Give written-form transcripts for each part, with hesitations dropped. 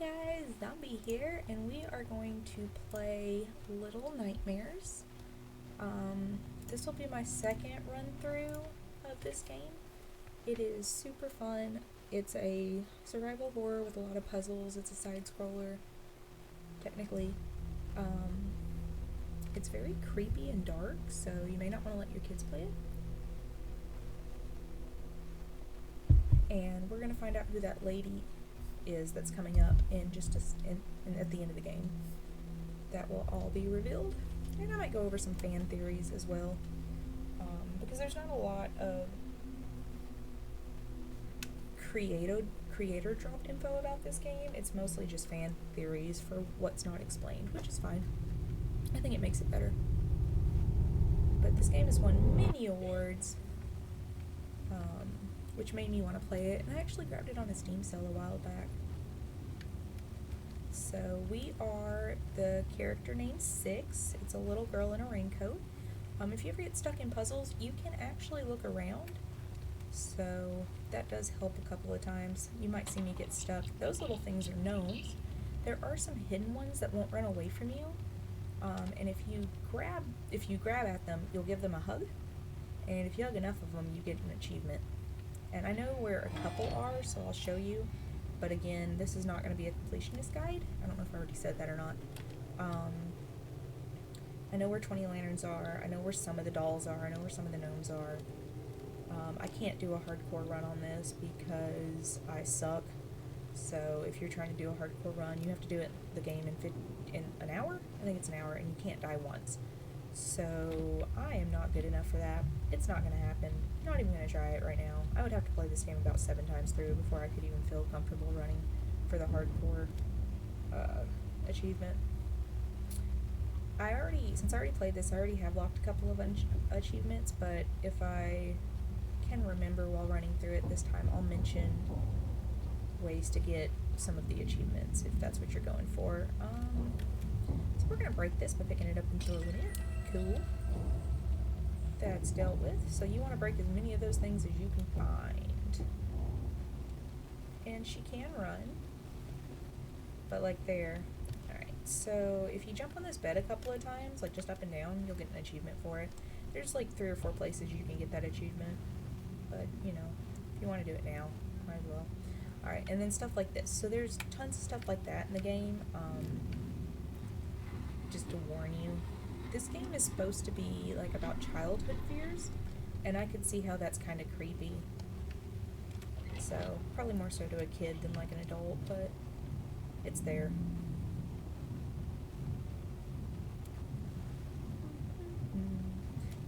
Guys, Zombie here, and we are going to play Little Nightmares. This will be my second run through of this game. It is super fun. It's a survival horror with a lot of puzzles. It's a side scroller, technically. It's very creepy and dark, so you may not want to let your kids play it. And we're going to find out who that lady is that's coming up in just at the end of the game. That will all be revealed, and I might go over some fan theories as well, because there's not a lot of creator dropped info about this game. It's mostly just fan theories for what's not explained, which is fine. I think it makes it better. But this game has won many awards, which made me want to play it, and I actually grabbed it on a Steam sale a while back. So we are the character named Six. It's a little girl in a raincoat. If you ever get stuck in puzzles, you can actually look around, so that does help a couple of times. You might see me get stuck. Those little things are gnomes. There are some hidden ones that won't run away from you, and if you grab at them, you'll give them a hug, and if you hug enough of them, you get an achievement. And I know where a couple are, so I'll show you. But again, this is not going to be a completionist guide. I don't know if I already said that or not. I know where 20 lanterns are. I know where some of the dolls are. I know where some of the gnomes are. I can't do a hardcore run on this because I suck. So if you're trying to do a hardcore run, you have to do it the game in an hour? I think it's an hour, and you can't die once. So I am not good enough for that. It's not going to happen. I'm not even going to try it right now. I would have to play this game about 7 times through before I could even feel comfortable running for the hardcore achievement. Since I already played this, I already have locked a couple of achievements, but if I can remember while running through it this time, I'll mention ways to get some of the achievements if that's what you're going for. So we're going to break this by picking it up into a linear. Cool. That's dealt with. So you want to break as many of those things as you can find. And she can run. But like there. Alright, so if you jump on this bed a couple of times, like just up and down, you'll get an achievement for it. There's like 3 or 4 places you can get that achievement. But, you know, if you want to do it now, might as well. Alright, and then stuff like this. So there's tons of stuff like that in the game. Just to warn you, this game is supposed to be like about childhood fears, and I could see how that's kind of creepy. So probably more so to a kid than like an adult, but it's there.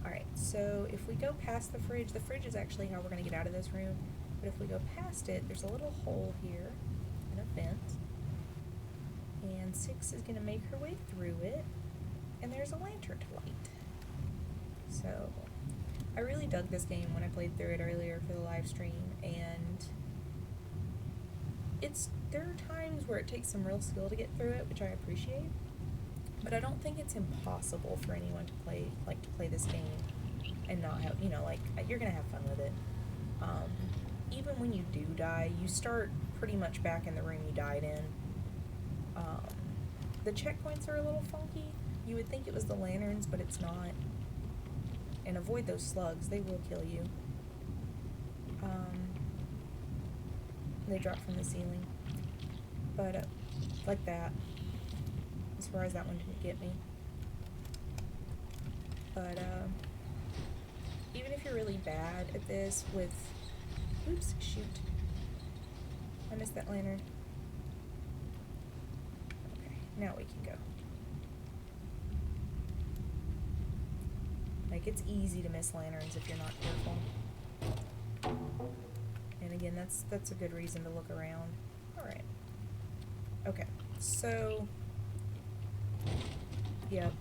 Alright, so if we go past the fridge is actually how we're going to get out of this room, but if we go past it, there's a little hole here and a vent. And Six is going to make her way through it, and there's a lantern to light. So, I really dug this game when I played through it earlier for the live stream, and there are times where it takes some real skill to get through it, which I appreciate, but I don't think it's impossible for anyone to play this game and not have, you're going to have fun with it. Even when you do die, you start pretty much back in the room you died in. The checkpoints are a little funky. You would think it was the lanterns, but it's not. And avoid those slugs, they will kill you. They drop from the ceiling. But, like that. As far as that one didn't get me. But, even if you're really bad at this with... Oops, shoot. I missed that lantern. Now we can go. Like, it's easy to miss lanterns if you're not careful. And again, that's a good reason to look around. Alright. Okay, so... Yep.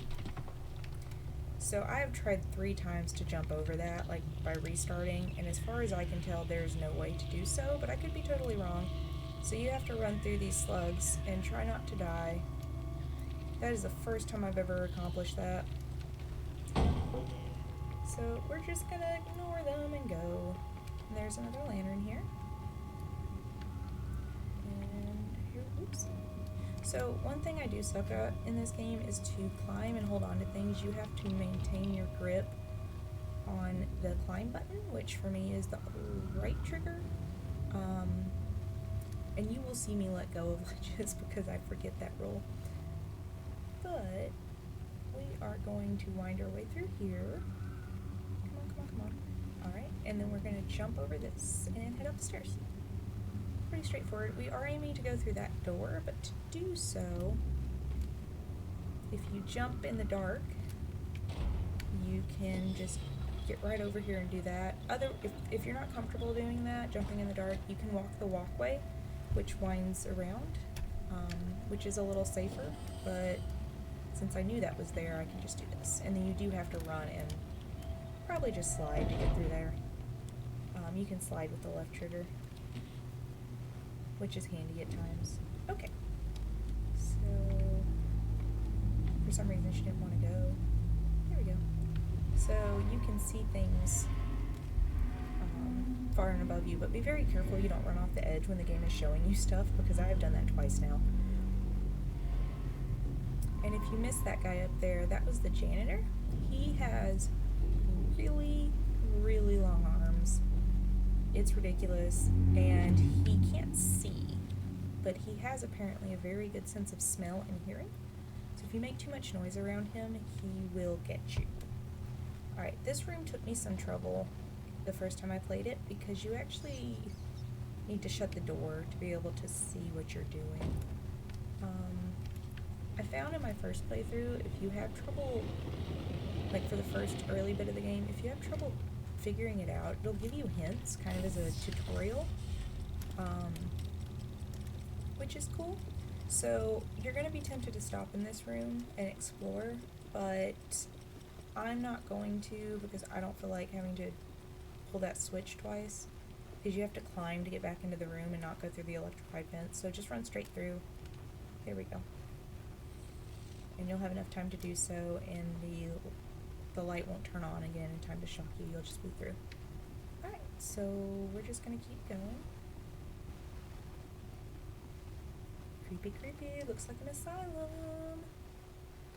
So I have tried 3 times to jump over that, like, by restarting, and as far as I can tell, there's no way to do so, but I could be totally wrong. So you have to run through these slugs and try not to die. That is the first time I've ever accomplished that. So we're just gonna ignore them and go. And there's another lantern here. And here Oops. So one thing I do suck at in this game is to climb and hold on to things. You have to maintain your grip on the climb button, which for me is the right trigger. And you will see me let go of ledges because I forget that rule. But we are going to wind our way through here. Come on, come on, come on. Alright, and then we're going to jump over this and head up the stairs. Pretty straightforward. We are aiming to go through that door, but to do so, if you jump in the dark, you can just get right over here and do that. If you're not comfortable doing that, jumping in the dark, you can walk the walkway, which winds around, which is a little safer, but since I knew that was there, I can just do this. And then you do have to run and probably just slide to get through there. You can slide with the left trigger, which is handy at times. Okay, so for some reason she didn't want to go. There we go. So you can see things far and above you, but be very careful you don't run off the edge when the game is showing you stuff, because I have done that twice now. And if you missed that guy up there, that was the janitor. He has really, really long arms. It's ridiculous, and he can't see, but he has apparently a very good sense of smell and hearing. So if you make too much noise around him, he will get you. Alright, this room took me some trouble the first time I played it, because you actually need to shut the door to be able to see what you're doing. I found in my first playthrough, if you have trouble, like for the first early bit of the game, if you have trouble figuring it out, it'll give you hints, kind of as a tutorial, which is cool. So you're going to be tempted to stop in this room and explore, but I'm not going to, because I don't feel like having to pull that switch twice, because you have to climb to get back into the room and not go through the electrified vents. So just run straight through. There we go. And you'll have enough time to do so, and the light won't turn on again in time to shock you. You'll just be through. Alright, so we're just going to keep going. Creepy, creepy. Looks like an asylum.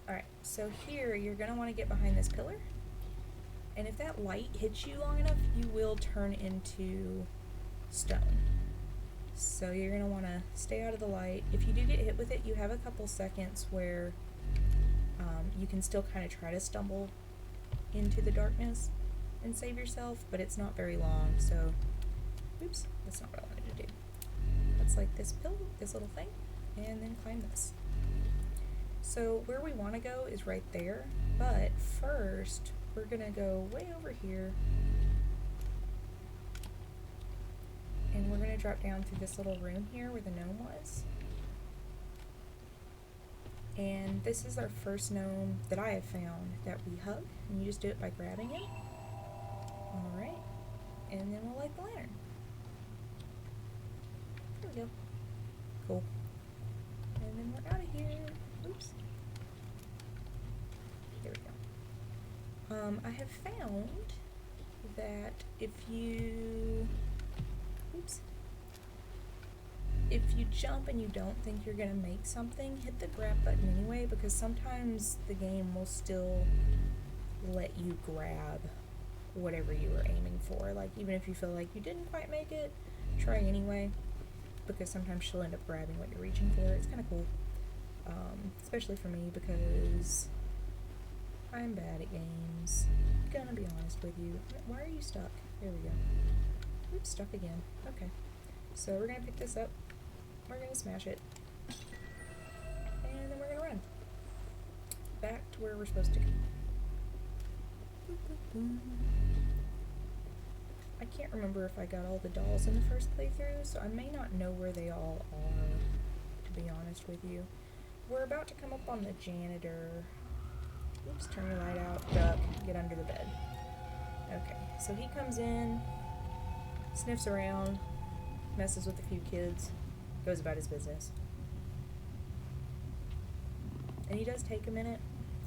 Alright, so here you're going to want to get behind this pillar. And if that light hits you long enough, you will turn into stone. So you're going to want to stay out of the light. If you do get hit with it, you have a couple seconds where you can still kind of try to stumble into the darkness and save yourself, but it's not very long, so oops, that's not what I wanted to do. Let's like this little thing, and then climb this. So where we want to go is right there, but first we're gonna go way over here, and we're gonna drop down through this little room here where the gnome was. And this is our first gnome that I have found that we hug, and you just do it by grabbing him. Alright, and then we'll light the lantern. There we go. Cool. And then we're out of here. Oops. There we go. I have found that if you jump and you don't think you're gonna make something, hit the grab button anyway, because sometimes the game will still let you grab whatever you were aiming for. Like, even if you feel like you didn't quite make it, try anyway, because sometimes she'll end up grabbing what you're reaching for. It's kind of cool, especially for me, because I'm bad at games. Gonna be honest with you. Why are you stuck? There we go. Oops, stuck again. Okay, so we're gonna pick this up. We're gonna smash it, and then we're gonna run back to where we're supposed to go. I can't remember if I got all the dolls in the first playthrough, so I may not know where they all are, to be honest with you. We're about to come up on the janitor. Oops, turn your light out, duck, get under the bed. Okay, so he comes in, sniffs around, messes with a few kids, goes about his business. And he does take a minute.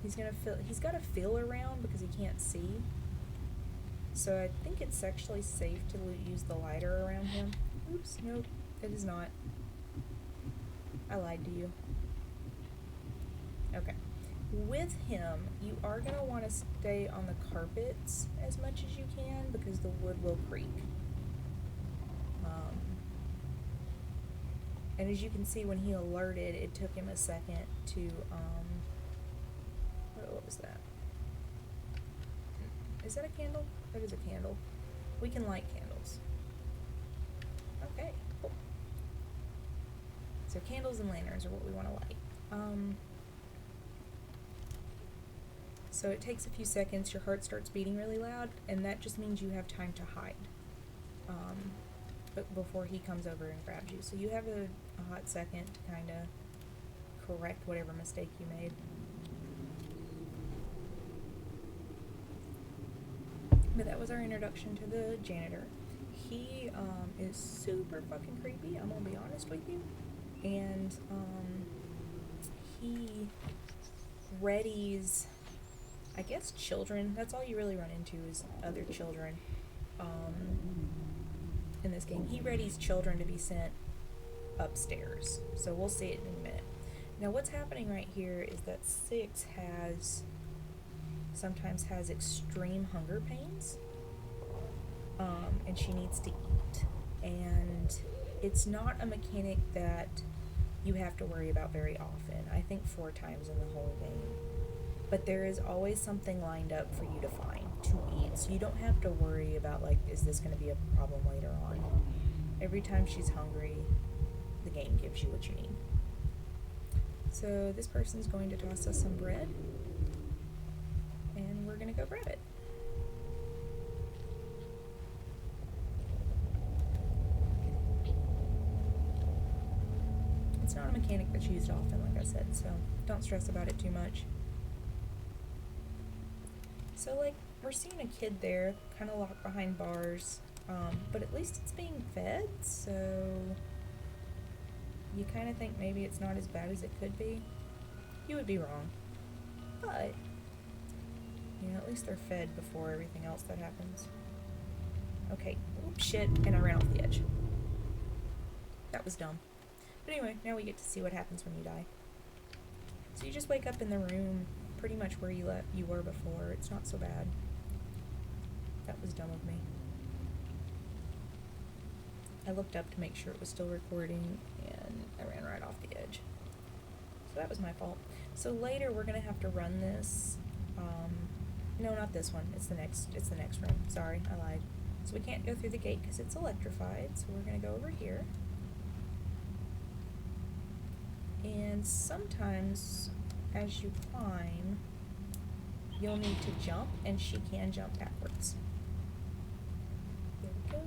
He's got to feel around because he can't see. So I think it's actually safe to use the lighter around him. Oops, nope, it is not. I lied to you. Okay. With him, you are going to want to stay on the carpets as much as you can because the wood will creak. And as you can see, when he alerted, it took him a second to, what was that? Is that a candle? That is a candle. We can light candles. Okay, cool. So candles and lanterns are what we want to light. So it takes a few seconds, your heart starts beating really loud, and that just means you have time to hide. But before he comes over and grabs you. So you have a hot second to kind of correct whatever mistake you made. But that was our introduction to the janitor. He is super fucking creepy, I'm gonna be honest with you. And he readies, I guess, children. That's all you really run into is other children in this game. He readies children to be sent upstairs. So we'll see it in a minute. Now what's happening right here is that 6 sometimes has extreme hunger pains. And she needs to eat. And it's not a mechanic that you have to worry about very often. I think 4 times in the whole game. But there is always something lined up for you to find to eat. So you don't have to worry about, like, is this going to be a problem later on? Every time she's hungry, the game gives you what you need. So this person's going to toss us some bread. And we're going to go grab it. It's not a mechanic that's used often, like I said, so don't stress about it too much. So, like, we're seeing a kid there, kind of locked behind bars, but at least it's being fed, so you kind of think maybe it's not as bad as it could be. You would be wrong, but, you know, at least they're fed before everything else that happens. Okay, oops, shit, and I ran off the edge. That was dumb. But anyway, now we get to see what happens when you die. So you just wake up in the room pretty much where you were before. It's not so bad. That was dumb of me. I looked up to make sure it was still recording, and I ran right off the edge. So that was my fault. So later we're gonna have to run this. No, not this one. It's the next room. Sorry, I lied. So we can't go through the gate because it's electrified. So we're gonna go over here. And sometimes, as you climb, you'll need to jump, and she can jump backwards. There we go,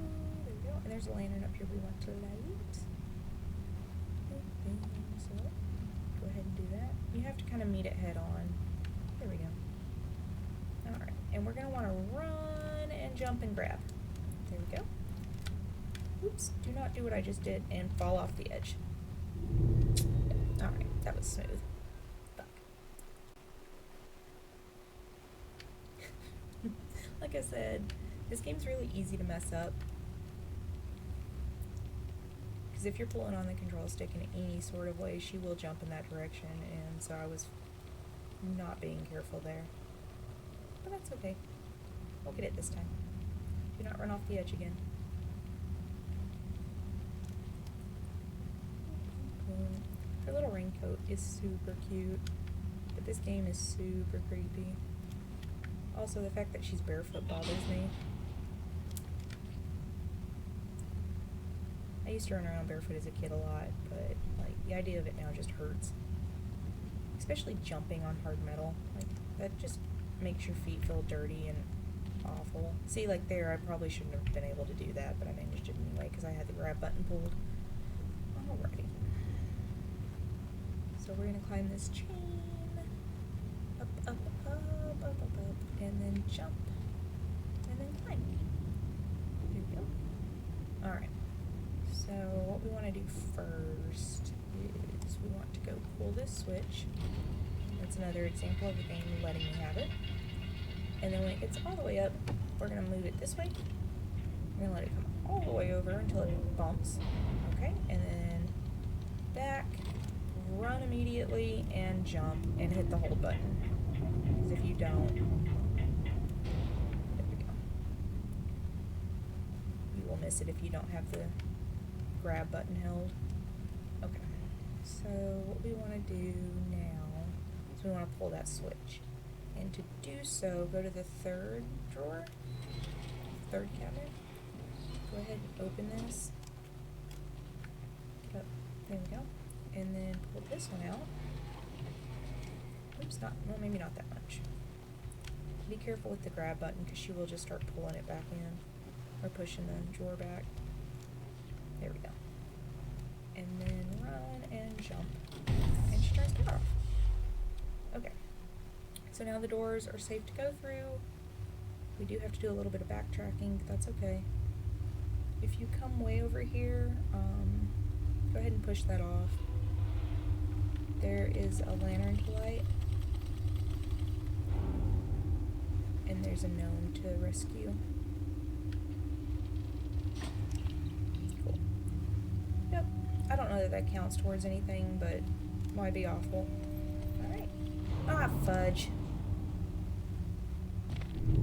there we go. And there's a lantern up here we want to light. So, go ahead and do that. You have to kind of meet it head on. There we go. Alright, and we're going to want to run and jump and grab. There we go. Oops, do not do what I just did and fall off the edge. Alright, that was smooth. Fuck. Like I said, this game's really easy to mess up. Because if you're pulling on the control stick in any sort of way, she will jump in that direction, and so I was not being careful there. But that's okay. We'll get it this time. Do not run off the edge again. Her little raincoat is super cute, but this game is super creepy. Also, the fact that she's barefoot bothers me. I used to run around barefoot as a kid a lot, but like the idea of it now just hurts. Especially jumping on hard metal. Like, that just makes your feet feel dirty and awful. See, like there, I probably shouldn't have been able to do that, but I managed it anyway because I had the grab button pulled. Alrighty. So we're going to climb this chain, up, up, up, up, up, up, and then jump, and then climb. There we go. Alright, so what we want to do first is we want to go pull this switch. That's another example of the game letting me have it. And then when it gets all the way up, we're going to move it this way. We're going to let it come all the way over until it bumps. Okay, and then back. run immediately and jump and hit the hold button. Because if you don't, there we go. You will miss it if you don't have the grab button held. Okay, so what we want to do now is we want to pull that switch. And to do so, go to the third drawer, third cabinet. Go ahead and open this. Yep, there we go. And then pull this one out. Oops, well, maybe not that much. Be careful with the grab button because she will just start pulling it back in or pushing the drawer back. There we go. And then run and jump. And she turns power off. Okay. So now the doors are safe to go through. We do have to do a little bit of backtracking, but that's okay. If you come way over here, go ahead and push that off. There is a lantern to light. And there's a gnome to rescue. Cool. Yep. I don't know that counts towards anything, but why be awful? Alright. Ah, fudge.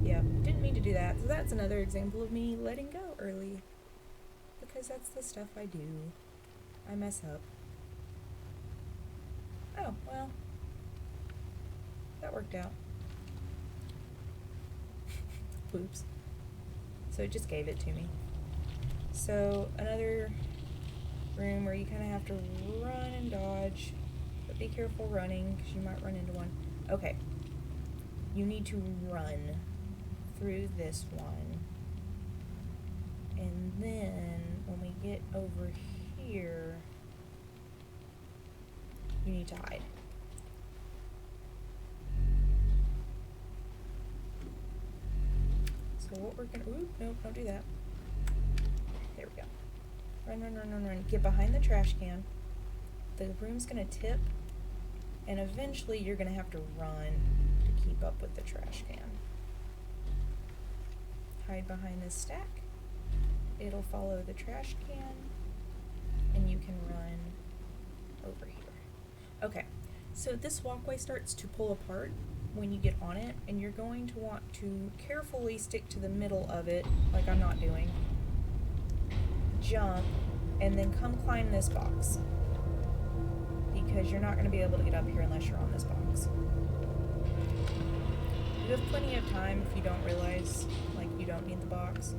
Yep, didn't mean to do that. So that's another example of me letting go early. Because that's the stuff I do. I mess up. Oh, well. That worked out. Oops. So it just gave it to me. So another room where you kind of have to run and dodge. But be careful running because you might run into one. Okay. You need to run through this one. And then when we get over here, you need to hide. So what we're gonna, ooh, nope, don't do that. There we go. Run, run, run, run, run. Get behind the trash can. The room's gonna tip, and eventually you're gonna have to run to keep up with the trash can. Hide behind this stack. It'll follow the trash can, and you can run over here. Okay, so this walkway starts to pull apart when you get on it, and you're going to want to carefully stick to the middle of it, like I'm not doing. Jump, and then come climb this box. Because you're not going to be able to get up here unless you're on this box. You have plenty of time if you don't realize, like, you don't need the box.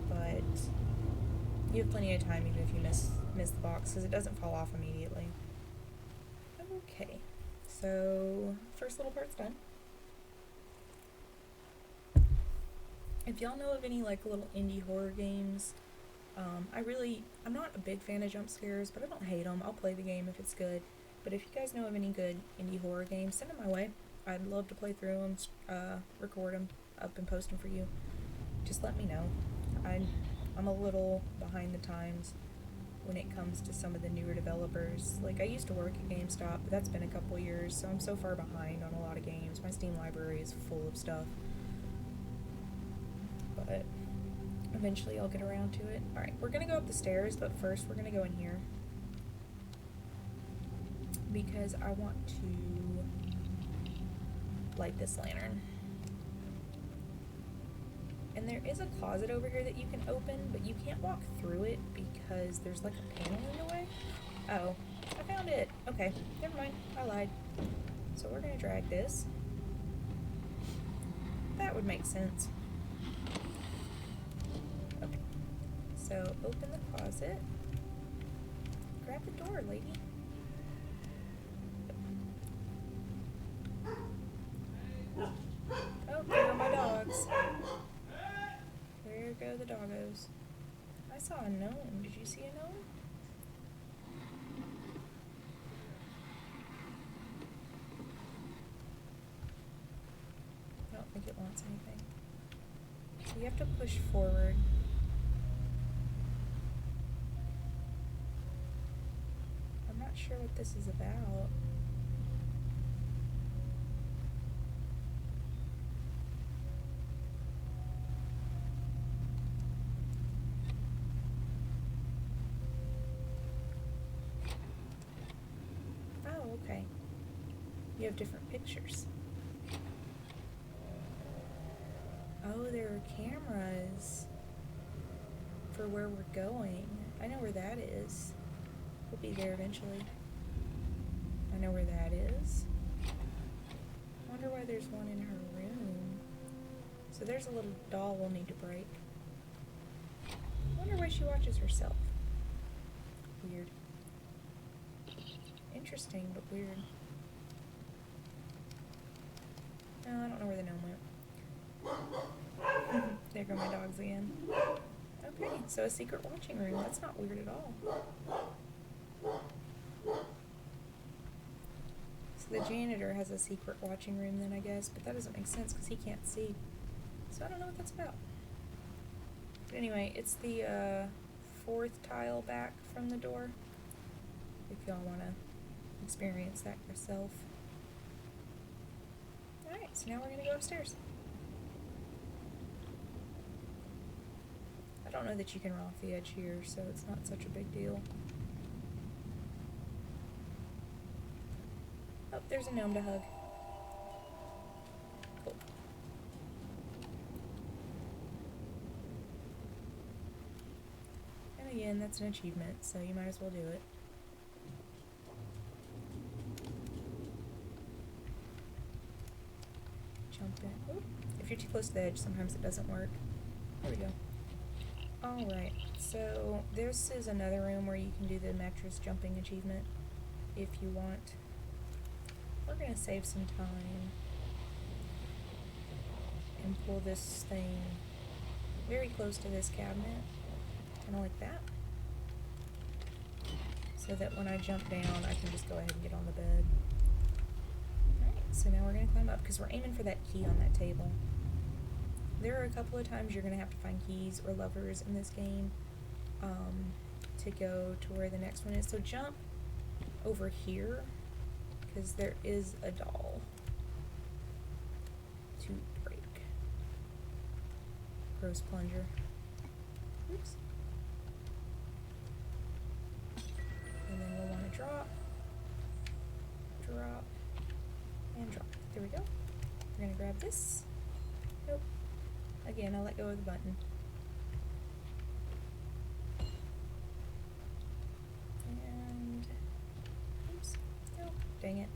But you have plenty of time even if you miss the box, because it doesn't fall off immediately. Okay, so first little part's done. If y'all know of any like little indie horror games, I'm not a big fan of jump scares, but I don't hate them. I'll play the game if it's good. But if you guys know of any good indie horror games, send them my way. I'd love to play through them, record them up and post them for you. Just let me know. I'm a little behind the times when it comes to some of the newer developers. Like, I used to work at GameStop, but that's been a couple years, so I'm so far behind on a lot of games. My Steam library is full of stuff. But eventually I'll get around to it. Alright, we're gonna go up the stairs, but first we're gonna go in here. Because I want to light this lantern. And there is a closet over here that you can open, but you can't walk through it because there's like a panel in the way. Oh, I found it. Okay, never mind. I lied. So we're gonna drag this. That would make sense. Okay. So open the closet. Grab the door, lady. Oh, there go my dogs. There go the doggos. I saw a gnome. Did you see a gnome? I don't think it wants anything. So you have to push forward. I'm not sure what this is about. You have different pictures. Oh, there are cameras for where we're going. I know where that is. We'll be there eventually. I know where that is. I wonder why there's one in her room. So there's a little doll we'll need to break. I wonder why she watches herself. Weird. Interesting, but weird. No, I don't know where the gnome went. There go my dogs again. Okay, so a secret watching room. That's not weird at all. So the janitor has a secret watching room then, I guess, but that doesn't make sense because he can't see. So I don't know what that's about. But anyway, it's the fourth tile back from the door, if y'all want to experience that yourself. Alright, so now we're going to go upstairs. I don't know that you can run off the edge here, so it's not such a big deal. Oh, there's a gnome to hug. Cool. And again, that's an achievement, so you might as well do it. Jump in. Oop. If you're too close to the edge, sometimes it doesn't work. There we go. Alright, so this is another room where you can do the mattress jumping achievement if you want. We're going to save some time and pull this thing very close to this cabinet, kind of like that, so that when I jump down I can just go ahead and get on the bed. Alright, so now we're going to climb up because we're aiming for that key on that table. There are a couple of times you're going to have to find keys or levers in this game to go to where the next one is. So jump over here because there is a doll to break. Gross plunger. Oops. And then we'll want to drop, and drop. There we go. We're going to grab this. Nope. Again, I'll let go of the button. And, oops, no, dang it.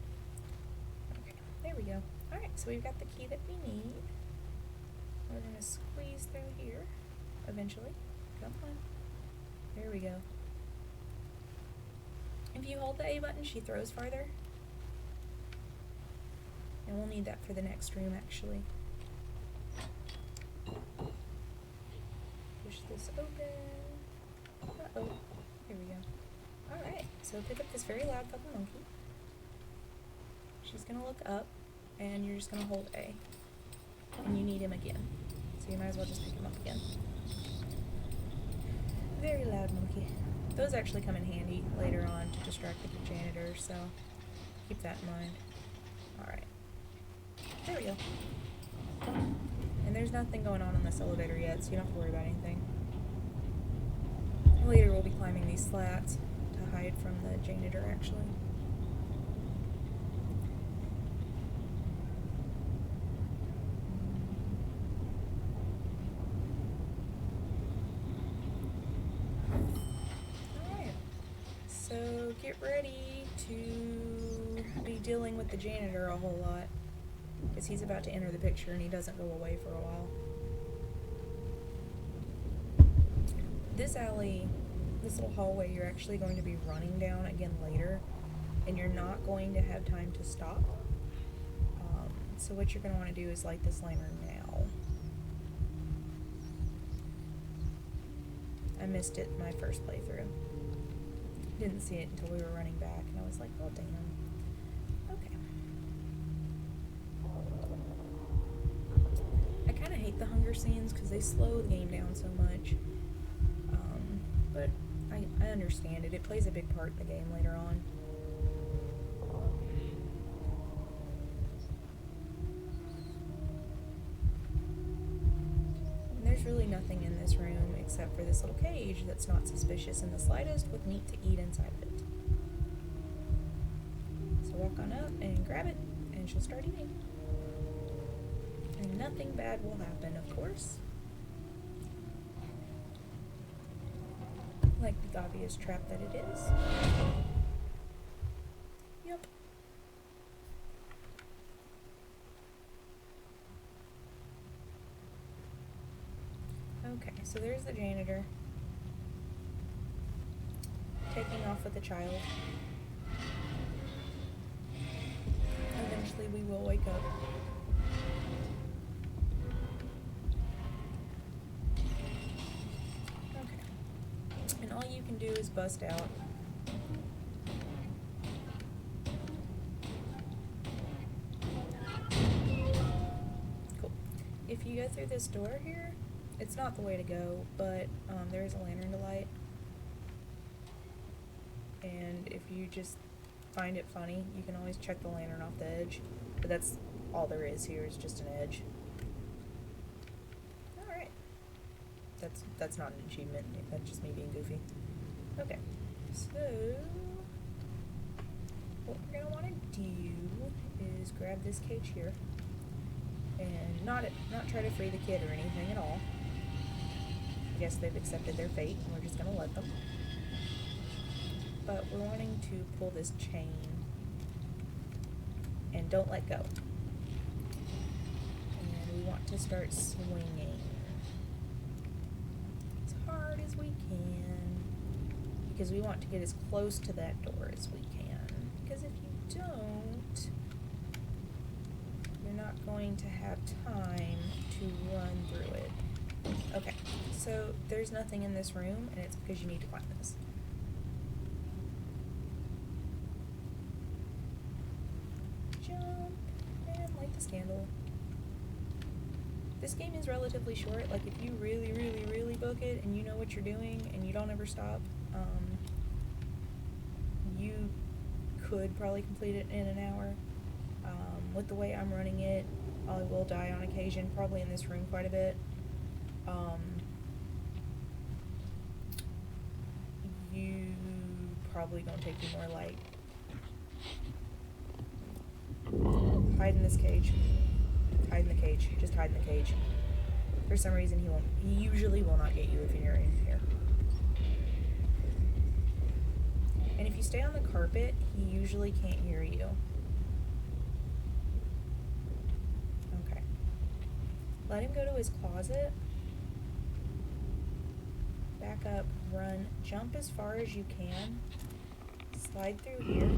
Okay, there we go. Alright, so we've got the key that we need. We're going to squeeze through here, eventually. Come on. There we go. If you hold the A button, she throws farther. And we'll need that for the next room, actually. Push this open. Uh-oh. Here we go. Alright, so pick up this very loud fucking monkey. She's gonna look up, and you're just gonna hold A. And you need him again. So you might as well just pick him up again. Very loud monkey. Those actually come in handy later on to distract the janitor, so keep that in mind. Alright. There we go. And there's nothing going on in this elevator yet, so you don't have to worry about anything. Later we'll be climbing these slats to hide from the janitor, actually. Alright. So get ready to be dealing with the janitor a whole lot, because he's about to enter the picture and he doesn't go away for a while. This alley, this little hallway, you're actually going to be running down again later, and you're not going to have time to stop. So what you're going to want to do is light this lantern now. I missed it my first playthrough. Didn't see it until we were running back, and I was like, oh damn. Okay. I kind of hate the hunger scenes because they slow the game down so much. But I understand it. It plays a big part in the game later on. And there's really nothing in this room except for this little cage that's not suspicious in the slightest with meat to eat inside of it. So walk on up and grab it. And she'll start eating. And nothing bad will happen, of course. Like the obvious trap that it is. Yep. Okay, so there's the janitor. Taking off with the child. Eventually we will wake up. Okay. And all you can do is bust out. Cool. If you go through this door here, it's not the way to go, but there's a lantern to light. And if you just find it funny, you can always check the lantern off the edge. But that's all there is here, is just an edge. Alright. That's not an achievement, that's just me being goofy. Okay, so what we're gonna wanna do is grab this cage here and not try to free the kid or anything at all. I guess they've accepted their fate and we're just gonna let them. But we're wanting to pull this chain and don't let go. And we want to start swinging as hard as we can because we want to get as close to that door as we can. Because if you don't, you're not going to have time to run through it. Okay, so there's nothing in this room and it's because you need to climb this. Candle. This game is relatively short. Like if you really book it and you know what you're doing and you don't ever stop, you could probably complete it in an hour. With the way I'm running it, I will die on occasion, probably in this room quite a bit. You probably gonna take you more like hide in this cage. Hide in the cage. Just hide in the cage. For some reason he usually will not get you if you're in here. And if you stay on the carpet, he usually can't hear you. Okay. Let him go to his closet. Back up, run, jump as far as you can. Slide through here.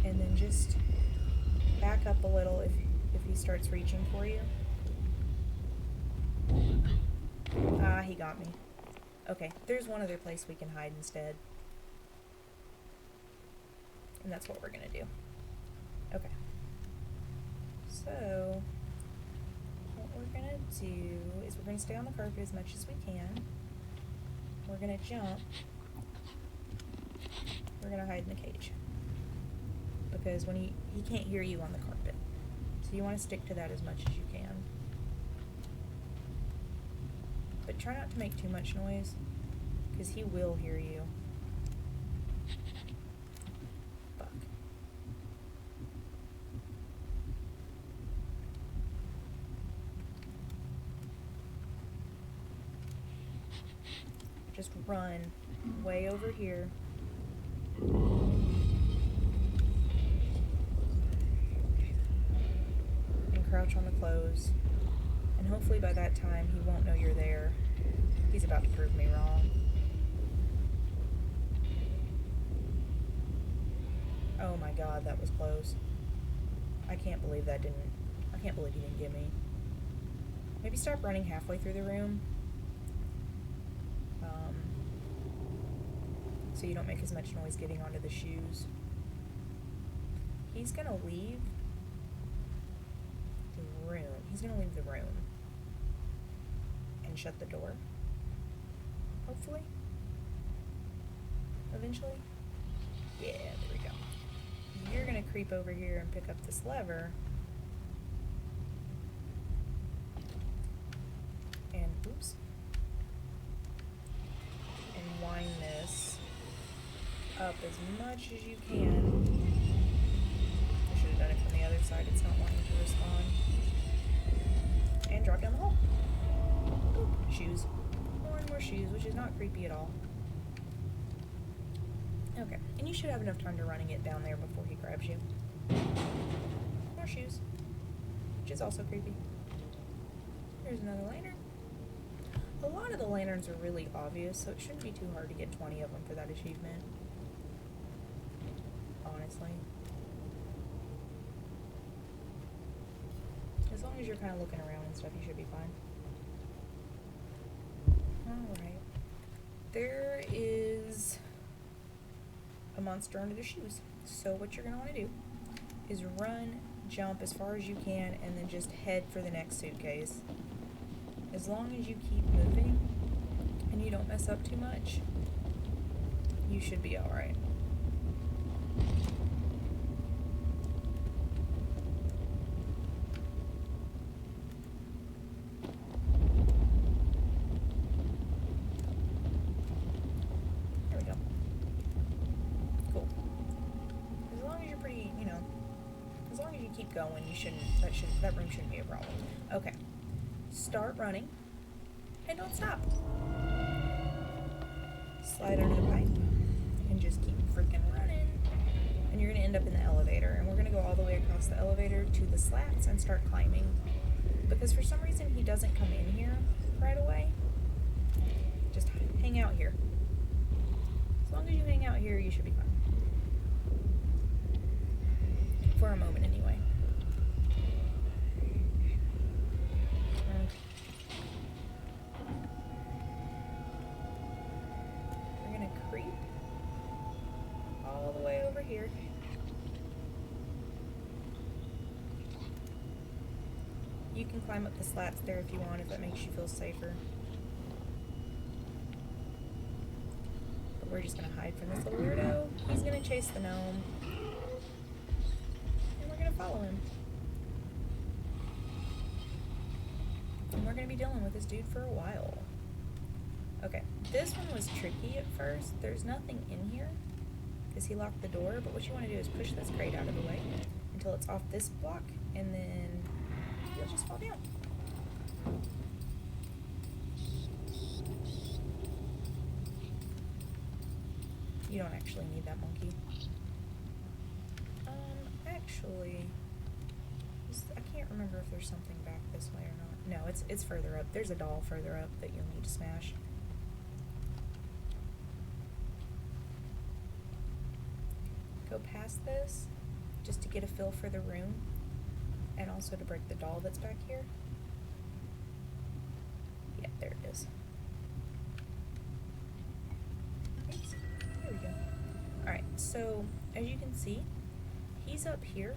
And then just back up a little if he starts reaching for you. Ah, he got me. Okay, there's one other place we can hide instead. And that's what we're gonna do. Okay. So, what we're gonna do is we're gonna stay on the carpet as much as we can. We're gonna jump. We're gonna hide in the cage. Because when he can't hear you on the carpet. So you want to stick to that as much as you can. But try not to make too much noise, because he will hear you. Fuck. Just run way over here. Crouch on the clothes, and hopefully by that time he won't know you're there. He's about to prove me wrong. Oh my god, that was close. I can't believe he didn't get me. Maybe stop running halfway through the room. So you don't make as much noise getting onto the shoes. He's gonna leave the room. He's gonna leave the room and shut the door. Hopefully. Eventually. Yeah, there we go. You're gonna creep over here and pick up this lever. And oops. climb this up as much as you can. I should have done it from the other side. It's not wanting to respond. And drop down the hole. Boop. Shoes. More and more shoes, which is not creepy at all. Okay, and you should have enough time to running it down there before he grabs you. More shoes, which is also creepy. Here's another lantern. A lot of the lanterns are really obvious, so it shouldn't be too hard to get 20 of them for that achievement. Honestly. As long as you're kind of looking around and stuff, you should be fine. Alright. There is a monster under the shoes. So what you're going to want to do is run, jump as far as you can, and then just head for the next suitcase. As long as you keep moving and you don't mess up too much, you should be alright. There we go. Cool. As long as you're pretty, as long as you keep going, that room shouldn't be a problem. Okay. Start running, and don't stop. Slide under the pipe, and just keep freaking running. And you're going to end up in the elevator, and we're going to go all the way across the elevator to the slats and start climbing. Because for some reason he doesn't come in here right away. Just hang out here. As long as you hang out here, you should be fine. For a moment, anyway. We're gonna creep all the way over here. You can climb up the slats there if you want, if that makes you feel safer. But we're just gonna hide from this little weirdo. He's gonna chase the gnome. And we're gonna follow him. And we're gonna be dealing with this dude for a while. Okay, this one was tricky at first. There's nothing in here, because he locked the door, but what you want to do is push this crate out of the way until it's off this block, and then you'll just fall down. You don't actually need that monkey. Actually, I can't remember if there's something back this way or not. No, it's further up. There's a doll further up that you'll need to smash. Go past this just to get a feel for the room, and also to break the doll that's back here. Yeah, there it is. Oops. There we go. Alright, so as you can see, he's up here.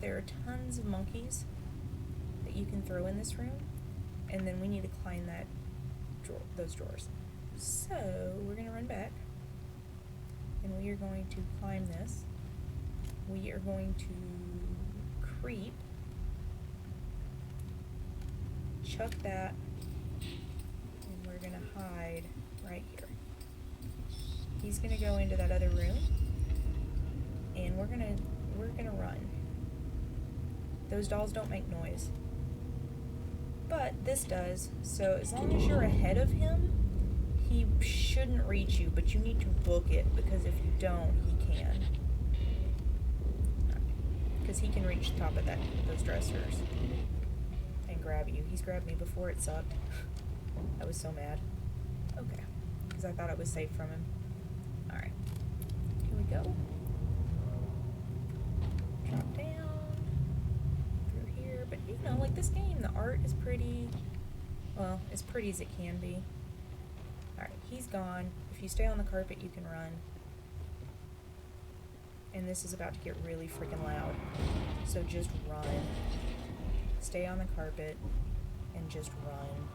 There are tons of monkeys that you can throw in this room, and then we need to climb those drawers. So we're going to run back, and we are going to climb this. We are going to creep, chuck that, and we're going to hide right here. He's going to go into that other room, and we're going to run. Those dolls don't make noise, but this does, so as long as you're ahead of him, he shouldn't reach you, but you need to book it, because if you don't, he can. Because he can reach the top of those dressers and grab you. He's grabbed me before, it sucked. I was so mad. Okay, because I thought I was safe from him. Alright, here we go. Drop down through here, but like this game, the art is pretty, well, as pretty as it can be. Alright, he's gone. If you stay on the carpet, you can run. And this is about to get really freaking loud. So just run. Stay on the carpet and just run.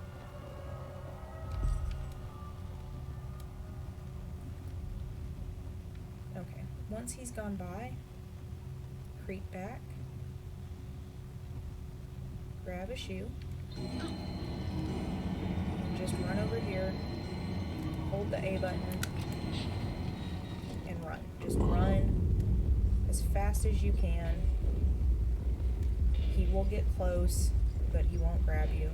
Okay, once he's gone by, creep back, grab a shoe, and just run over here hold the A button and run. Just run as fast as you can. He will get close, but he won't grab you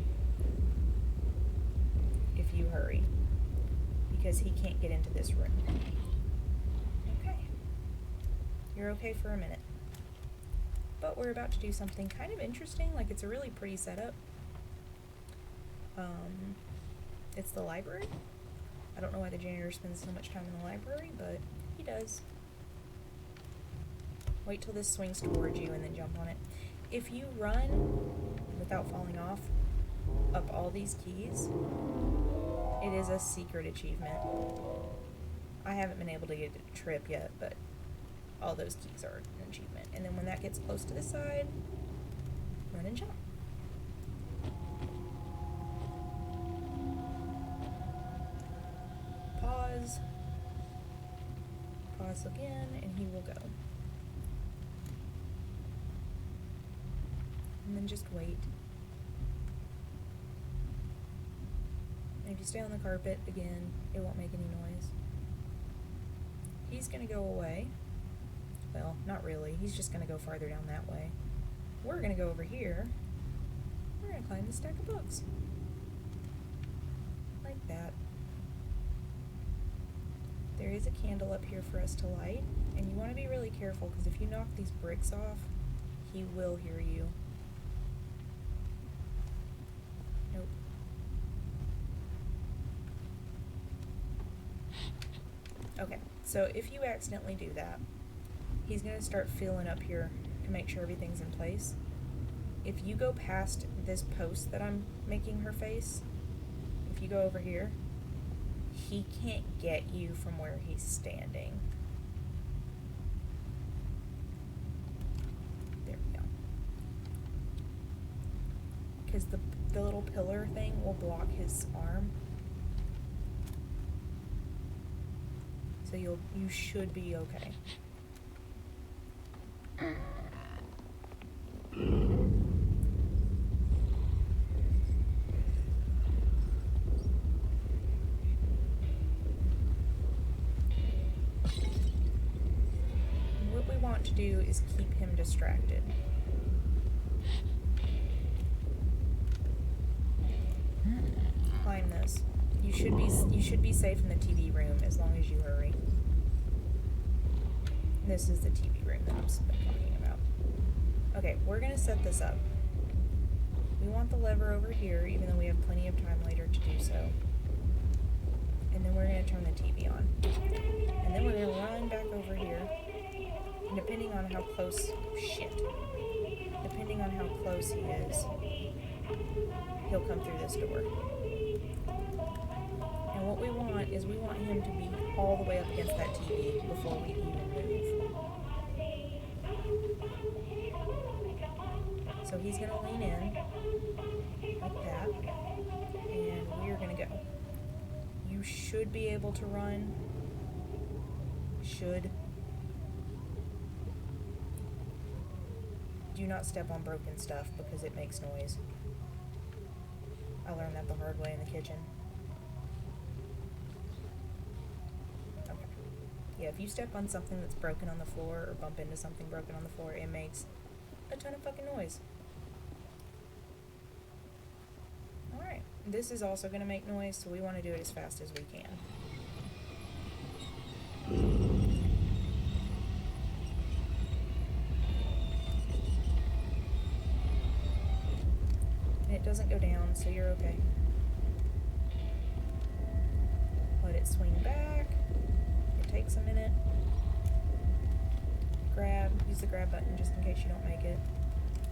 if you hurry, because he can't get into this room. Okay. You're okay for a minute. But we're about to do something kind of interesting. Like, it's a really pretty setup. It's the library. I don't know why the janitor spends so much time in the library, but he does. Wait till this swings towards you and then jump on it. If you run without falling off up all these keys, it is a secret achievement. I haven't been able to get it to trip yet, but all those keys are an achievement. And then when that gets close to the side, run and jump. Pause. Pause again, and he will go. And then just wait. And if you stay on the carpet, again, it won't make any noise. He's gonna go away. Well, not really. He's just gonna go farther down that way. We're gonna go over here. We're gonna climb the stack of books. Like that. There is a candle up here for us to light, and you want to be really careful, because if you knock these bricks off, he will hear you. Nope. Okay, so if you accidentally do that, he's going to start feeling up here to make sure everything's in place. If you go past this post that I'm making her face, if you go over here, he can't get you from where he's standing. There we go. Because the little pillar thing will block his arm. So you should be okay. What we want to do is keep him distracted. Climb this. You should be safe in the TV room as long as you hurry. This is the TV room that I'm talking about. Okay, we're gonna set this up. We want the lever over here, even though we have plenty of time later to do so. And then we're gonna turn the TV on. And then we're gonna run back over here. And depending on how close, depending on how close he is, he'll come through this door. And what we want is we want him to be all the way up against that TV before we even move. So he's going to lean in like that, and we're going to go. You should be able to run. Should. Do not step on broken stuff because it makes noise. I learned that the hard way in the kitchen. Okay. Yeah, if you step on something that's broken on the floor or bump into something broken on the floor, it makes a ton of fucking noise. Alright, this is also going to make noise, so we want to do it as fast as we can. And it doesn't go down, so you're okay. Let it swing back. It takes a minute. Use the grab button just in case you don't make it.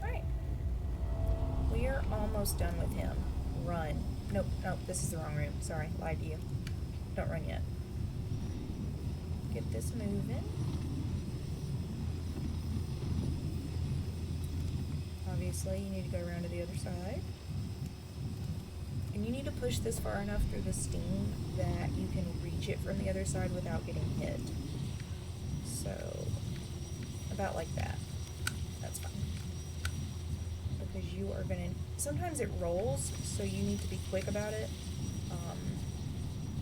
Alright. We are almost done with him. Run. Nope, this is the wrong room. Sorry, lied to you. Don't run yet. Get this moving. Obviously, you need to go around to the other side. And you need to push this far enough through the steam that you can reach it from the other side without getting hit. So, about like that. That's fine. Because you are going to... Sometimes it rolls, so you need to be quick about it.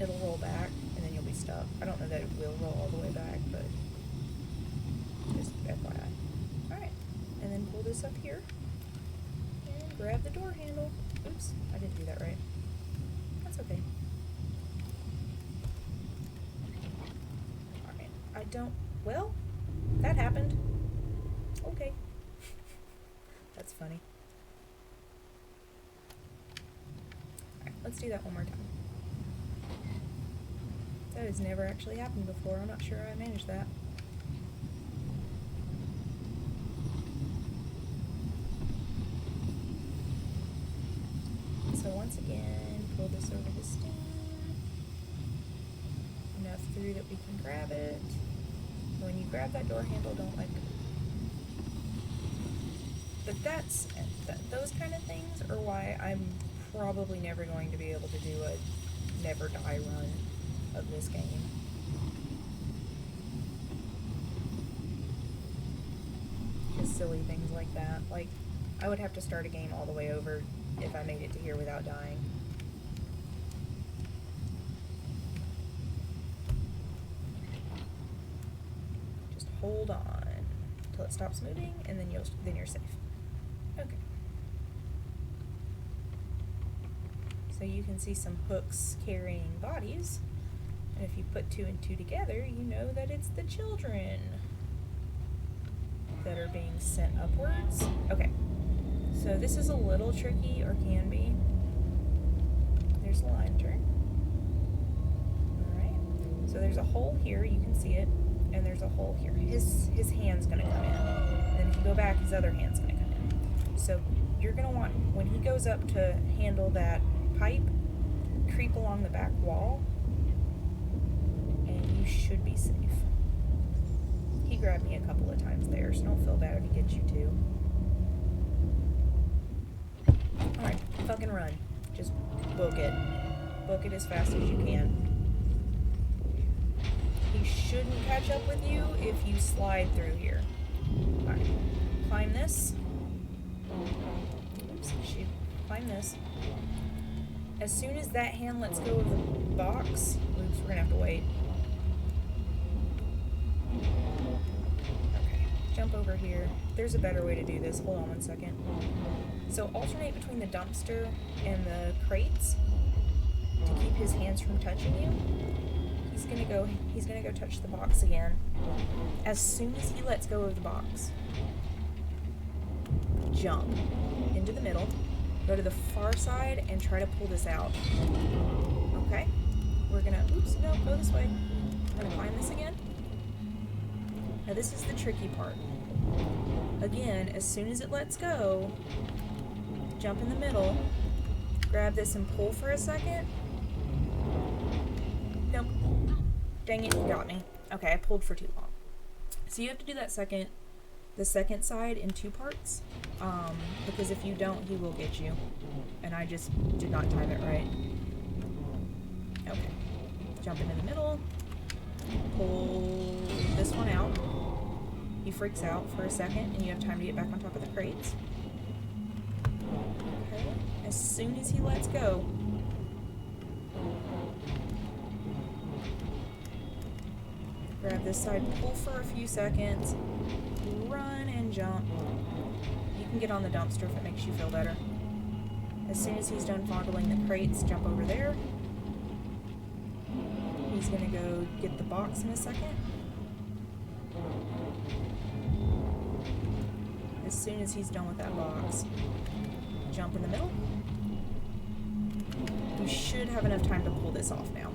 it'll roll back, and then you'll be stuck. I don't know that it will roll all the way back, but just FYI. Alright, and then pull this up here, and grab the door handle. Oops, I didn't do that right. That's okay. Alright, I don't... Well, that happened. Okay. That's funny. Alright, let's do that one more time. That has never actually happened before. I'm not sure I managed that. So once again, pull this over the stem. Enough through that we can grab it. When you grab that door handle, don't let go. But those kind of things are why I'm probably never going to be able to do a never die run of this game. Just silly things like that. Like, I would have to start a game all the way over if I made it to here without dying. Just hold on until it stops moving, and then you're safe. Okay. So you can see some hooks carrying bodies, and if you put 2 and 2 together, you know that it's the children that are being sent upwards. Okay. So this is a little tricky, or can be. There's a line turn. Alright. So there's a hole here, you can see it, and there's a hole here. His hand's gonna come in. And if you go back, his other hand's gonna come in. So you're gonna want, when he goes up to handle that pipe, creep along the back wall, and you should be safe. He grabbed me a couple of times there, so don't feel bad if he gets you too. Alright, fucking run. Just book it. Book it as fast as you can. He shouldn't catch up with you if you slide through here. Alright, climb this. Oops, shoot. Climb this. As soon as that hand lets go of the box, oops, we're gonna have to wait. Okay, jump over here. There's a better way to do this. Hold on one second. So alternate between the dumpster and the crates to keep his hands from touching you. He's gonna go touch the box again. As soon as he lets go of the box, jump into the middle, go to the far side, and try to pull this out. Okay? We're gonna, oops, no, go this way. I'm gonna climb this again. Now this is the tricky part. Again, as soon as it lets go, jump in the middle, grab this and pull for a second. Nope. Dang it, you got me. Okay, I pulled for too long. So you have to do the second side in 2 parts, because if you don't, he will get you. And I just did not time it right. Okay. Jump into the middle, pull this one out. He freaks out for a second, and you have time to get back on top of the crates. Okay. As soon as he lets go, grab this side, pull for a few seconds, run and jump. You can get on the dumpster if it makes you feel better. As soon as he's done fondling the crates, jump over there. He's gonna go get the box in a second. As soon as he's done with that box, jump in the middle. You should have enough time to pull this off now.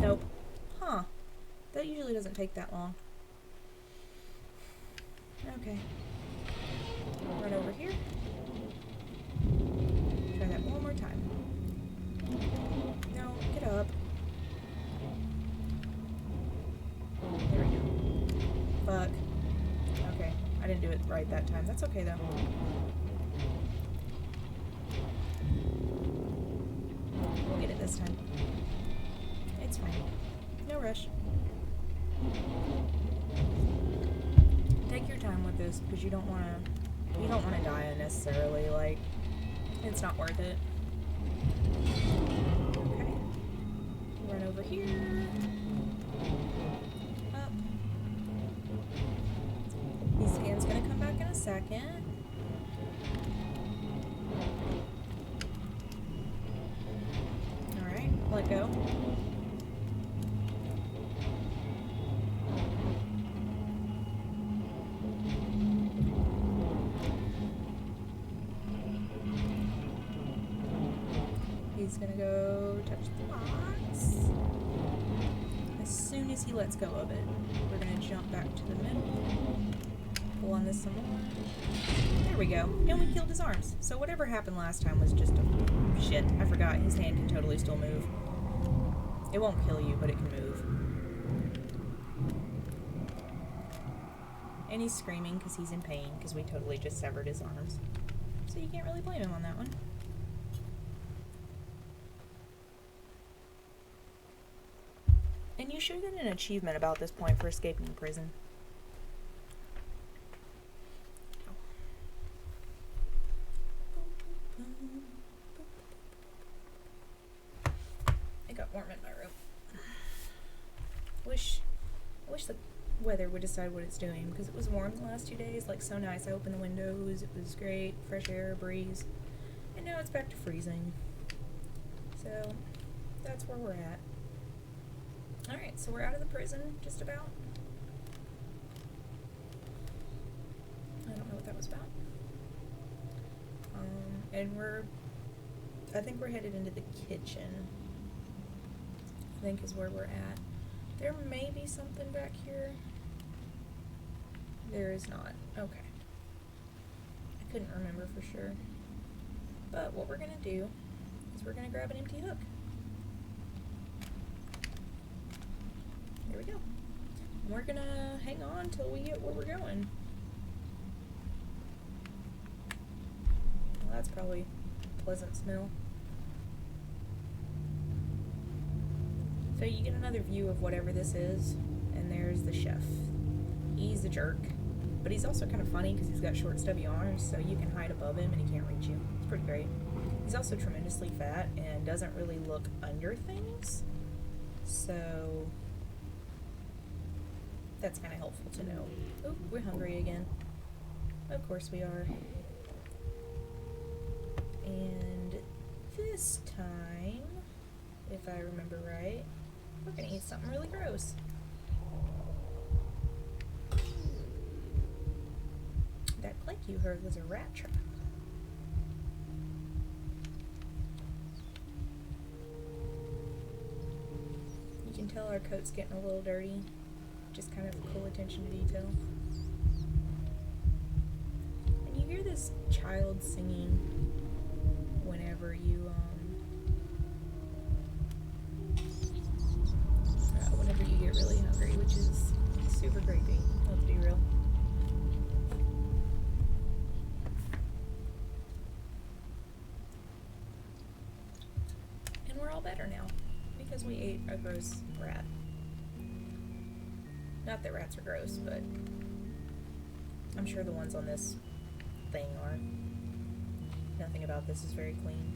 Nope. Huh. That usually doesn't take that long. Okay. Run over here. Try that one more time. No, get up. There we go. Fuck. Okay. I didn't do it right that time. That's okay though. We'll get it this time. It's fine. No rush. Take your time with this because you don't want to You don't want to die unnecessarily, like, it's not worth it. Okay. Run over here. Up. His scan's gonna come back in a second. Alright, let go. He's gonna go touch the box. As soon as he lets go of it, we're gonna jump back to the middle. Pull on this some more. There we go. And we killed his arms. So whatever happened last time was just a... Shit, I forgot. His hand can totally still move. It won't kill you, but it can move. And he's screaming because he's in pain because we totally just severed his arms. So you can't really blame him on that one. And you should get an achievement about this point for escaping the prison. It got warm in my room. I wish the weather would decide what it's doing, because it was warm the last 2 days, like so nice. I opened the windows, it was great, fresh air, breeze, and now it's back to freezing. So that's where we're at. Alright, so we're out of the prison, just about. I don't know what that was about. And I think we're headed into the kitchen. I think is where we're at. There may be something back here. There is not. Okay. I couldn't remember for sure. But what we're gonna do is we're gonna grab an empty hook. There we go. And we're gonna hang on till we get where we're going. Well, that's probably a pleasant smell. So you get another view of whatever this is, and there's the chef. He's a jerk, but he's also kind of funny because he's got short, stubby arms, so you can hide above him and he can't reach you. It's pretty great. He's also tremendously fat and doesn't really look under things, so that's kind of helpful to know. Oh, we're hungry again. Of course we are. And this time, if I remember right, we're gonna eat something really gross. That click you heard was a rat trap. You can tell our coat's getting a little dirty. Just kind of cool attention to detail. And you hear this child singing whenever you whenever you get really hungry, which is super creepy, let's be real. And we're all better now, because we ate a gross rat. Not that rats are gross, but I'm sure the ones on this thing are. Nothing about this is very clean.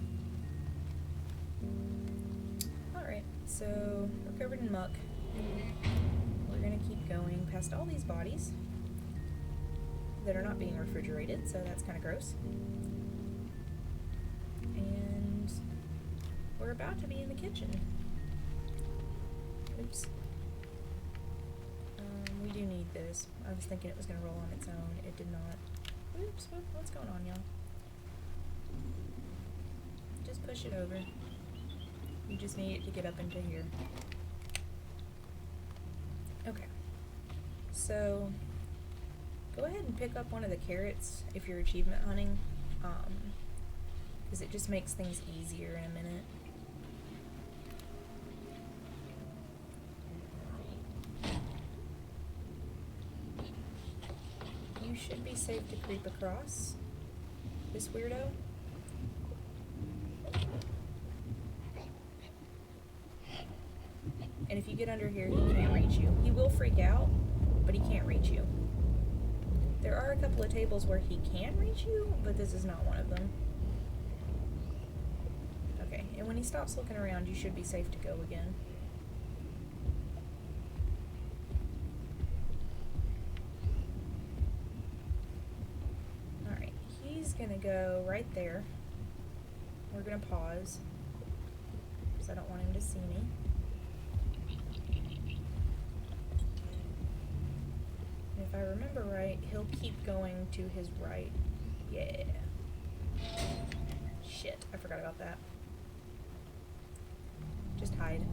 Alright, so we're covered in muck. We're gonna keep going past all these bodies that are not being refrigerated, so that's kind of gross. And we're about to be in the kitchen. Oops. We do need this. I was thinking it was going to roll on its own. It did not. Oops, what's going on, y'all? Just push it over. You just need it to get up into here. Okay. So, go ahead and pick up one of the carrots if you're achievement hunting. Because it just makes things easier in a minute. You should be safe to creep across this weirdo. And if you get under here, he can't reach you. He will freak out, but he can't reach you. There are a couple of tables where he can reach you, but this is not one of them. Okay, and when he stops looking around, you should be safe to go again. Alright, he's gonna go right there. We're gonna pause, because I don't want him to see me. And if I remember right, he'll keep going to his right. Yeah. Shit, I forgot about that. Just hide.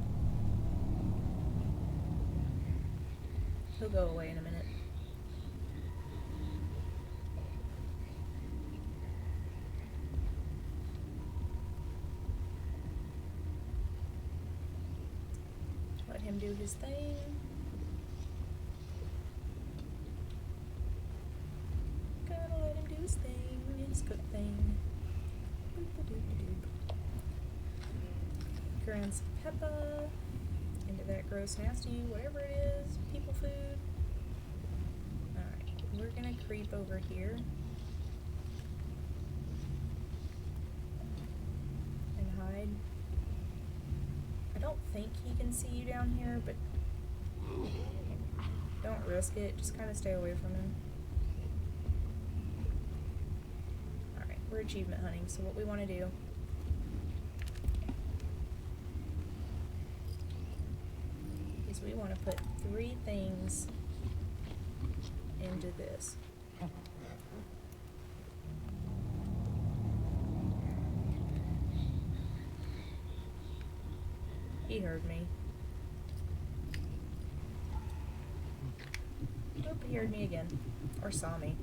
He'll go away in a minute. Let him do his thing. Gotta let him do his thing, his good thing. Boop-a-doop-a-doop. Grind some pepper into that gross, nasty, whatever it is, people food. Alright, we're gonna creep over here. And hide. I don't think he can see you down here, but don't risk it. Just kind of stay away from him. Alright, we're achievement hunting, so what we want to do is we want to put 3 things into this. He heard me. Oh, he heard me again. Or saw me.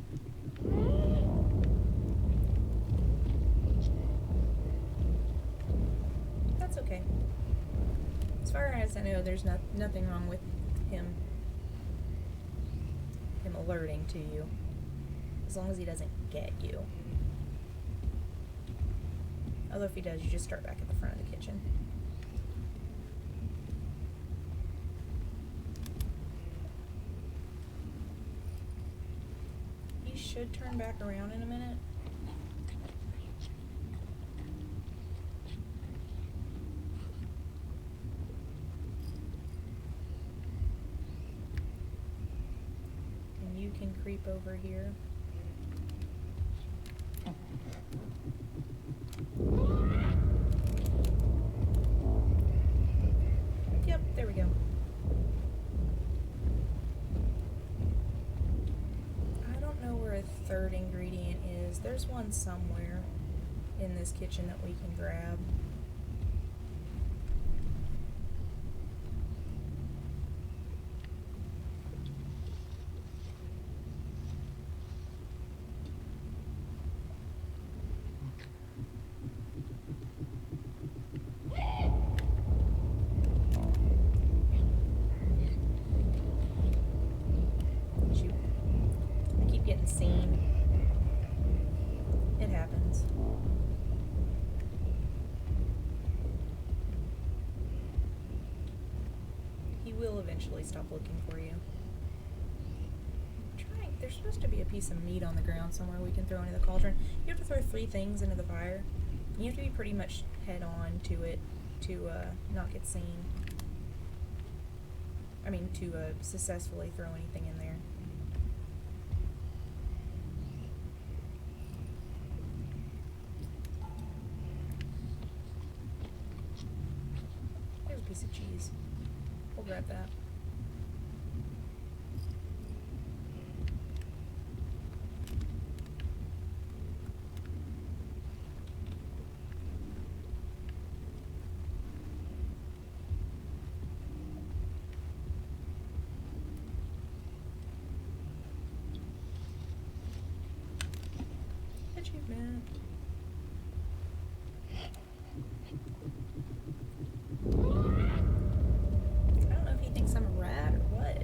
That's okay. As far as I know, there's nothing wrong with him alerting to you. As long as he doesn't get you. Although if he does, you just start back at the front of the kitchen. He should turn back around in a minute. And you can creep over here. Yep, there we go. I don't know where a third ingredient is. There's one somewhere in this kitchen that we can grab. Shoot. I keep getting seen. It happens. He will eventually stop looking for you. There's supposed to be a piece of meat on the ground somewhere we can throw into the cauldron. You have to throw 3 things into the fire. You have to be pretty much head on to it to not get seen. I mean, to successfully throw anything in there. There's a piece of cheese. We'll grab that. Achievement. I don't know if he thinks I'm a rat or what.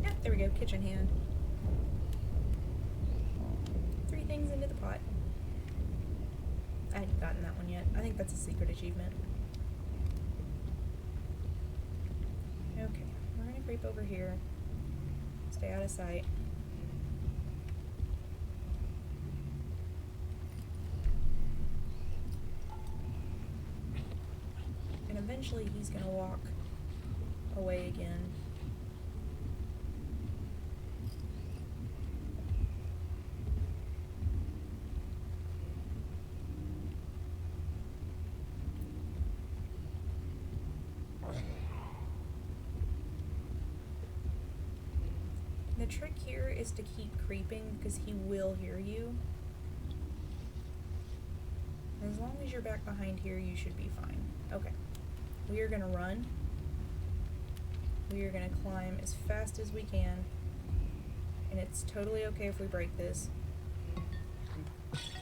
Yeah, there we go, kitchen hand. 3 things into the pot. I hadn't gotten that one yet. I think that's a secret achievement. Okay, we're gonna creep over here. Stay out of sight. eventually he's gonna walk away again. The trick here is to keep creeping because he will hear you. As long as you're back behind here, you should be fine. Okay. We are gonna run. We are gonna climb as fast as we can. And it's totally okay if we break this.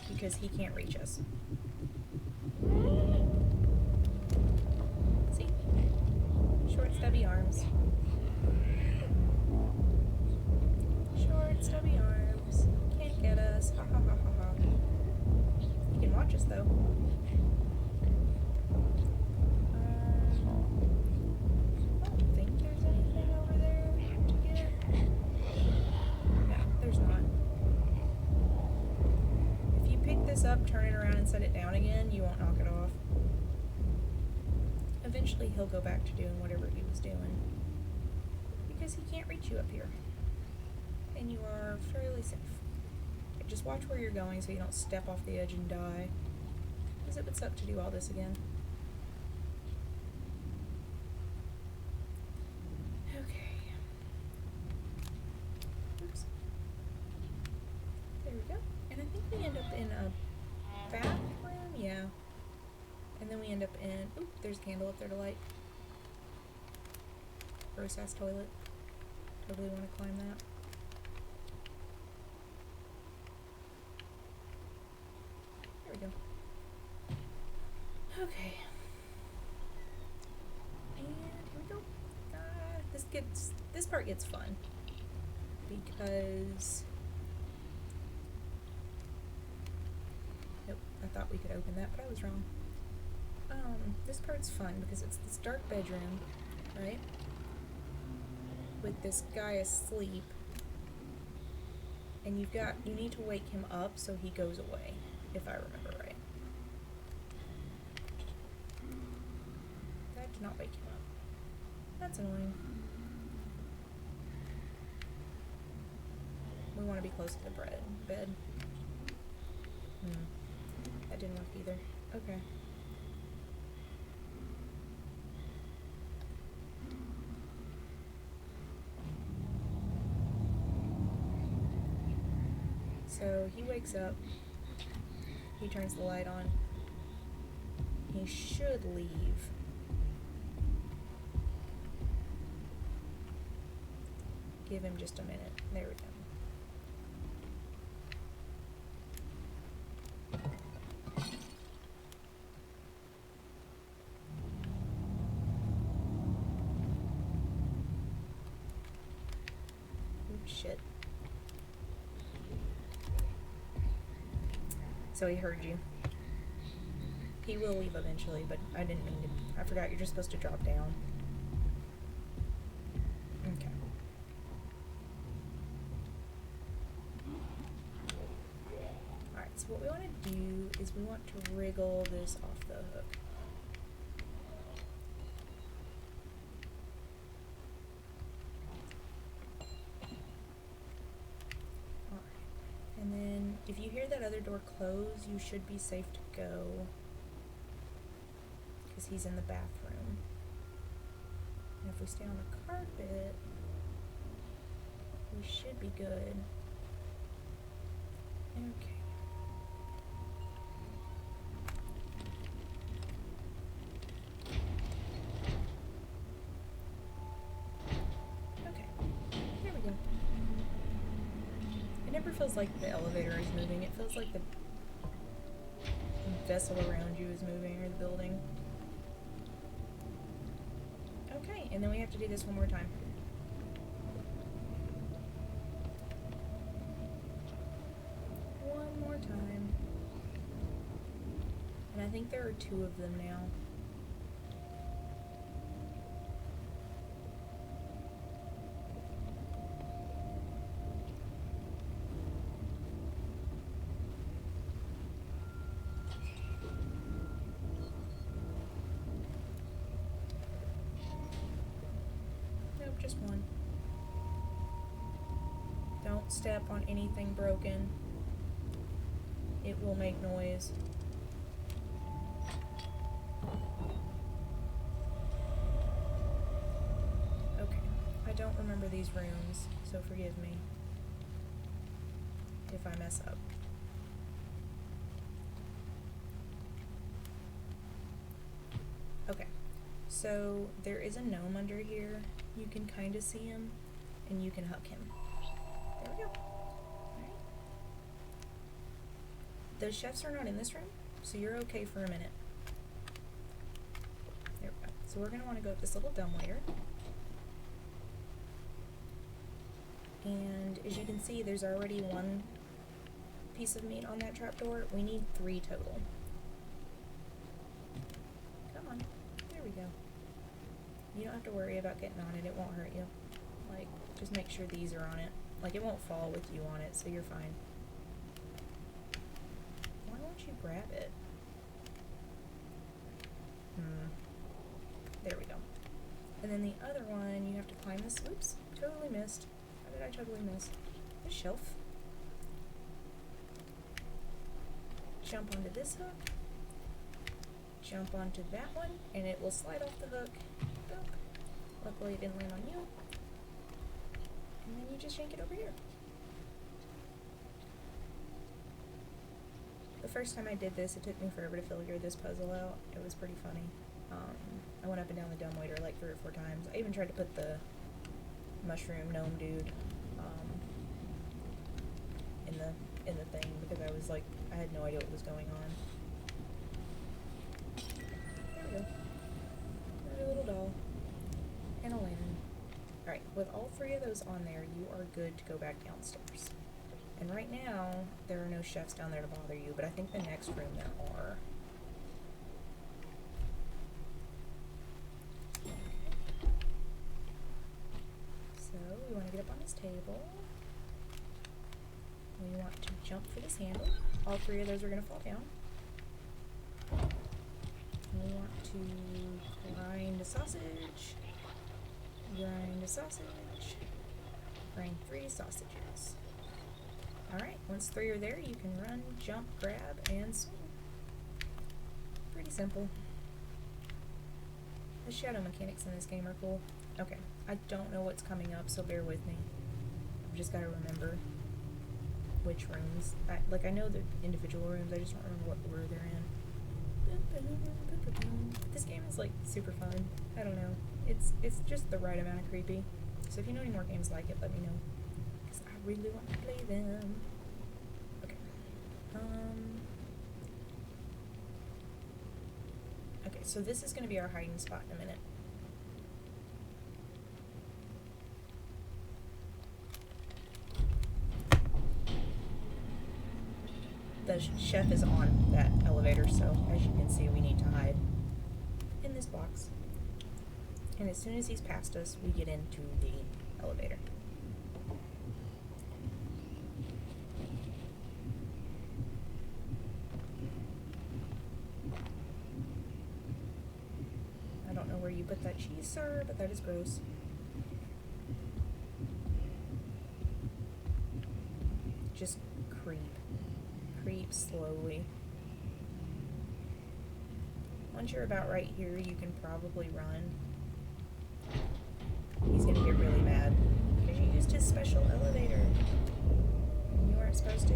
Because he can't reach us. See? Short, stubby arms. Short, stubby arms. Can't get us. Ha ha ha ha ha. You can watch us though. I don't think there's anything over there to get. No, there's not. If you pick this up, turn it around and set it down again, you won't knock it off. Eventually he'll go back to doing whatever he was doing. Because he can't reach you up here. And you are fairly safe. Okay, just watch where you're going so you don't step off the edge and die. Because it would suck to do all this again. Okay. Oops. There we go. And I think we end up in a bathroom? Yeah. And then we end up in... Oop, there's a candle up there to light. Gross ass toilet. Totally want to climb that. There we go. Okay. And here we go. This part gets fun. Because... Nope, I thought we could open that, but I was wrong. This part's fun because it's this dark bedroom, right? With this guy asleep. And you need to wake him up so he goes away, if I remember right. That did not wake him up. That's annoying. We want to be close to the bed. That didn't work either. Okay. So he wakes up, he turns the light on, he should leave. Give him just a minute. There we go. Oops, shit. So he heard you. He will leave eventually, but I didn't mean to. I forgot you're just supposed to drop down. Okay. Alright, so what we want to do is we want to wriggle this off the hook. And then, if you hear that other door close, you should be safe to go. Because he's in the bathroom. And if we stay on the carpet, we should be good. Okay. Okay. There we go. It never feels like the elevator is moving. It feels like the vessel around you is moving, or the building. Okay, and then we have to do this one more time. One more time. And I think there are 2 of them now. just one. Don't step on anything broken. It will make noise. Okay, I don't remember these rooms, so forgive me if I mess up. Okay, so there is a gnome under here. You can kind of see him, and you can hug him. There we go. Alright. The chefs are not in this room, so you're okay for a minute. There we go. So we're going to want to go up this little dumbwaiter. And as you can see, there's already one piece of meat on that trapdoor. We need 3 total. Come on. There we go. You don't have to worry about getting on it. It won't hurt you. Like, just make sure these are on it. Like, it won't fall with you on it, so you're fine. Why won't you grab it? There we go. And then the other one, you have to climb this. Oops, totally missed. How did I totally miss? This shelf. Jump onto this hook. Jump onto that one, and it will slide off the hook. Boop. Luckily, it didn't land on you. And then you just yank it over here. The first time I did this, it took me forever to figure this puzzle out. It was pretty funny. I went up and down the dumbwaiter like 3 or 4 times. I even tried to put the mushroom gnome dude in the thing because I was like, I had no idea what was going on. There we go. There's a little doll. And a lantern. Alright, with all 3 of those on there, you are good to go back downstairs. And right now, there are no chefs down there to bother you, but I think the next room there are. So, we want to get up on this table. We want to jump for this handle. All 3 of those are going to fall down. We want to grind a sausage. Grind a sausage. Grind 3 sausages. Alright, once 3 are there, you can run, jump, grab, and swing. Pretty simple. The shadow mechanics in this game are cool. Okay, I don't know what's coming up, so bear with me. I've just got to remember which rooms. I know the individual rooms, I just don't remember what order they're in. This game is like super fun. I don't know. It's just the right amount of creepy. So if you know any more games like it, let me know. Because I really want to play them. Okay. Okay, so this is going to be our hiding spot in a minute. The chef is on that elevator, so as you can see, we need to hide in this box. And as soon as he's past us, we get into the elevator. I don't know where you put that cheese, sir, but that is gross. Just creep. Creep slowly. Once you're about right here, you can probably run. He's gonna get really mad because you used his special elevator. You weren't supposed to.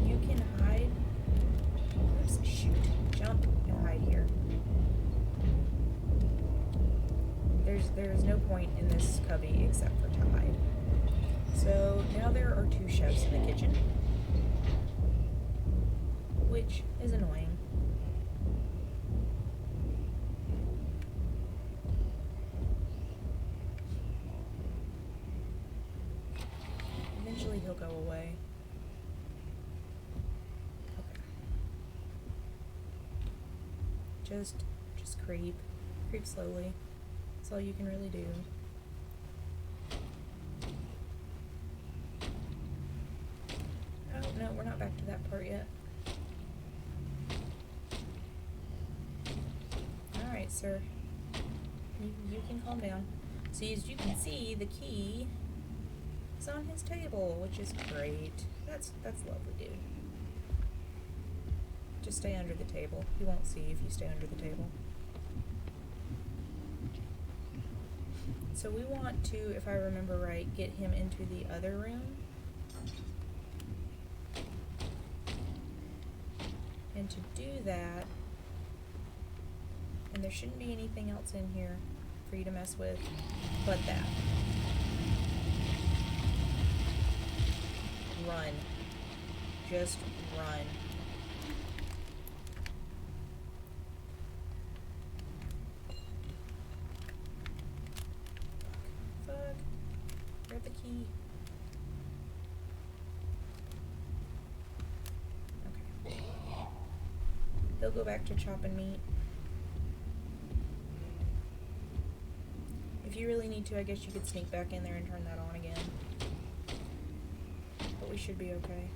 You can hide. Oops, shoot. Jump and hide here. There's no point in this cubby except for to hide. So now there are 2 chefs in the kitchen, which is annoying. Eventually he'll go away. Okay. Just creep. Creep slowly. That's all you can really do. No, we're not back to that part yet. Alright, sir. You can calm down. So as you can see, the key is on his table, which is great. That's lovely, dude. Just stay under the table. He won't see if you stay under the table. So we want to, if I remember right, get him into the other room. And to do that, and there shouldn't be anything else in here for you to mess with but that. Run. Just run. Fuck. Grab the key. Okay. He'll go back to chopping meat. If you really need to, I guess you could sneak back in there and turn that on again. But we should be okay.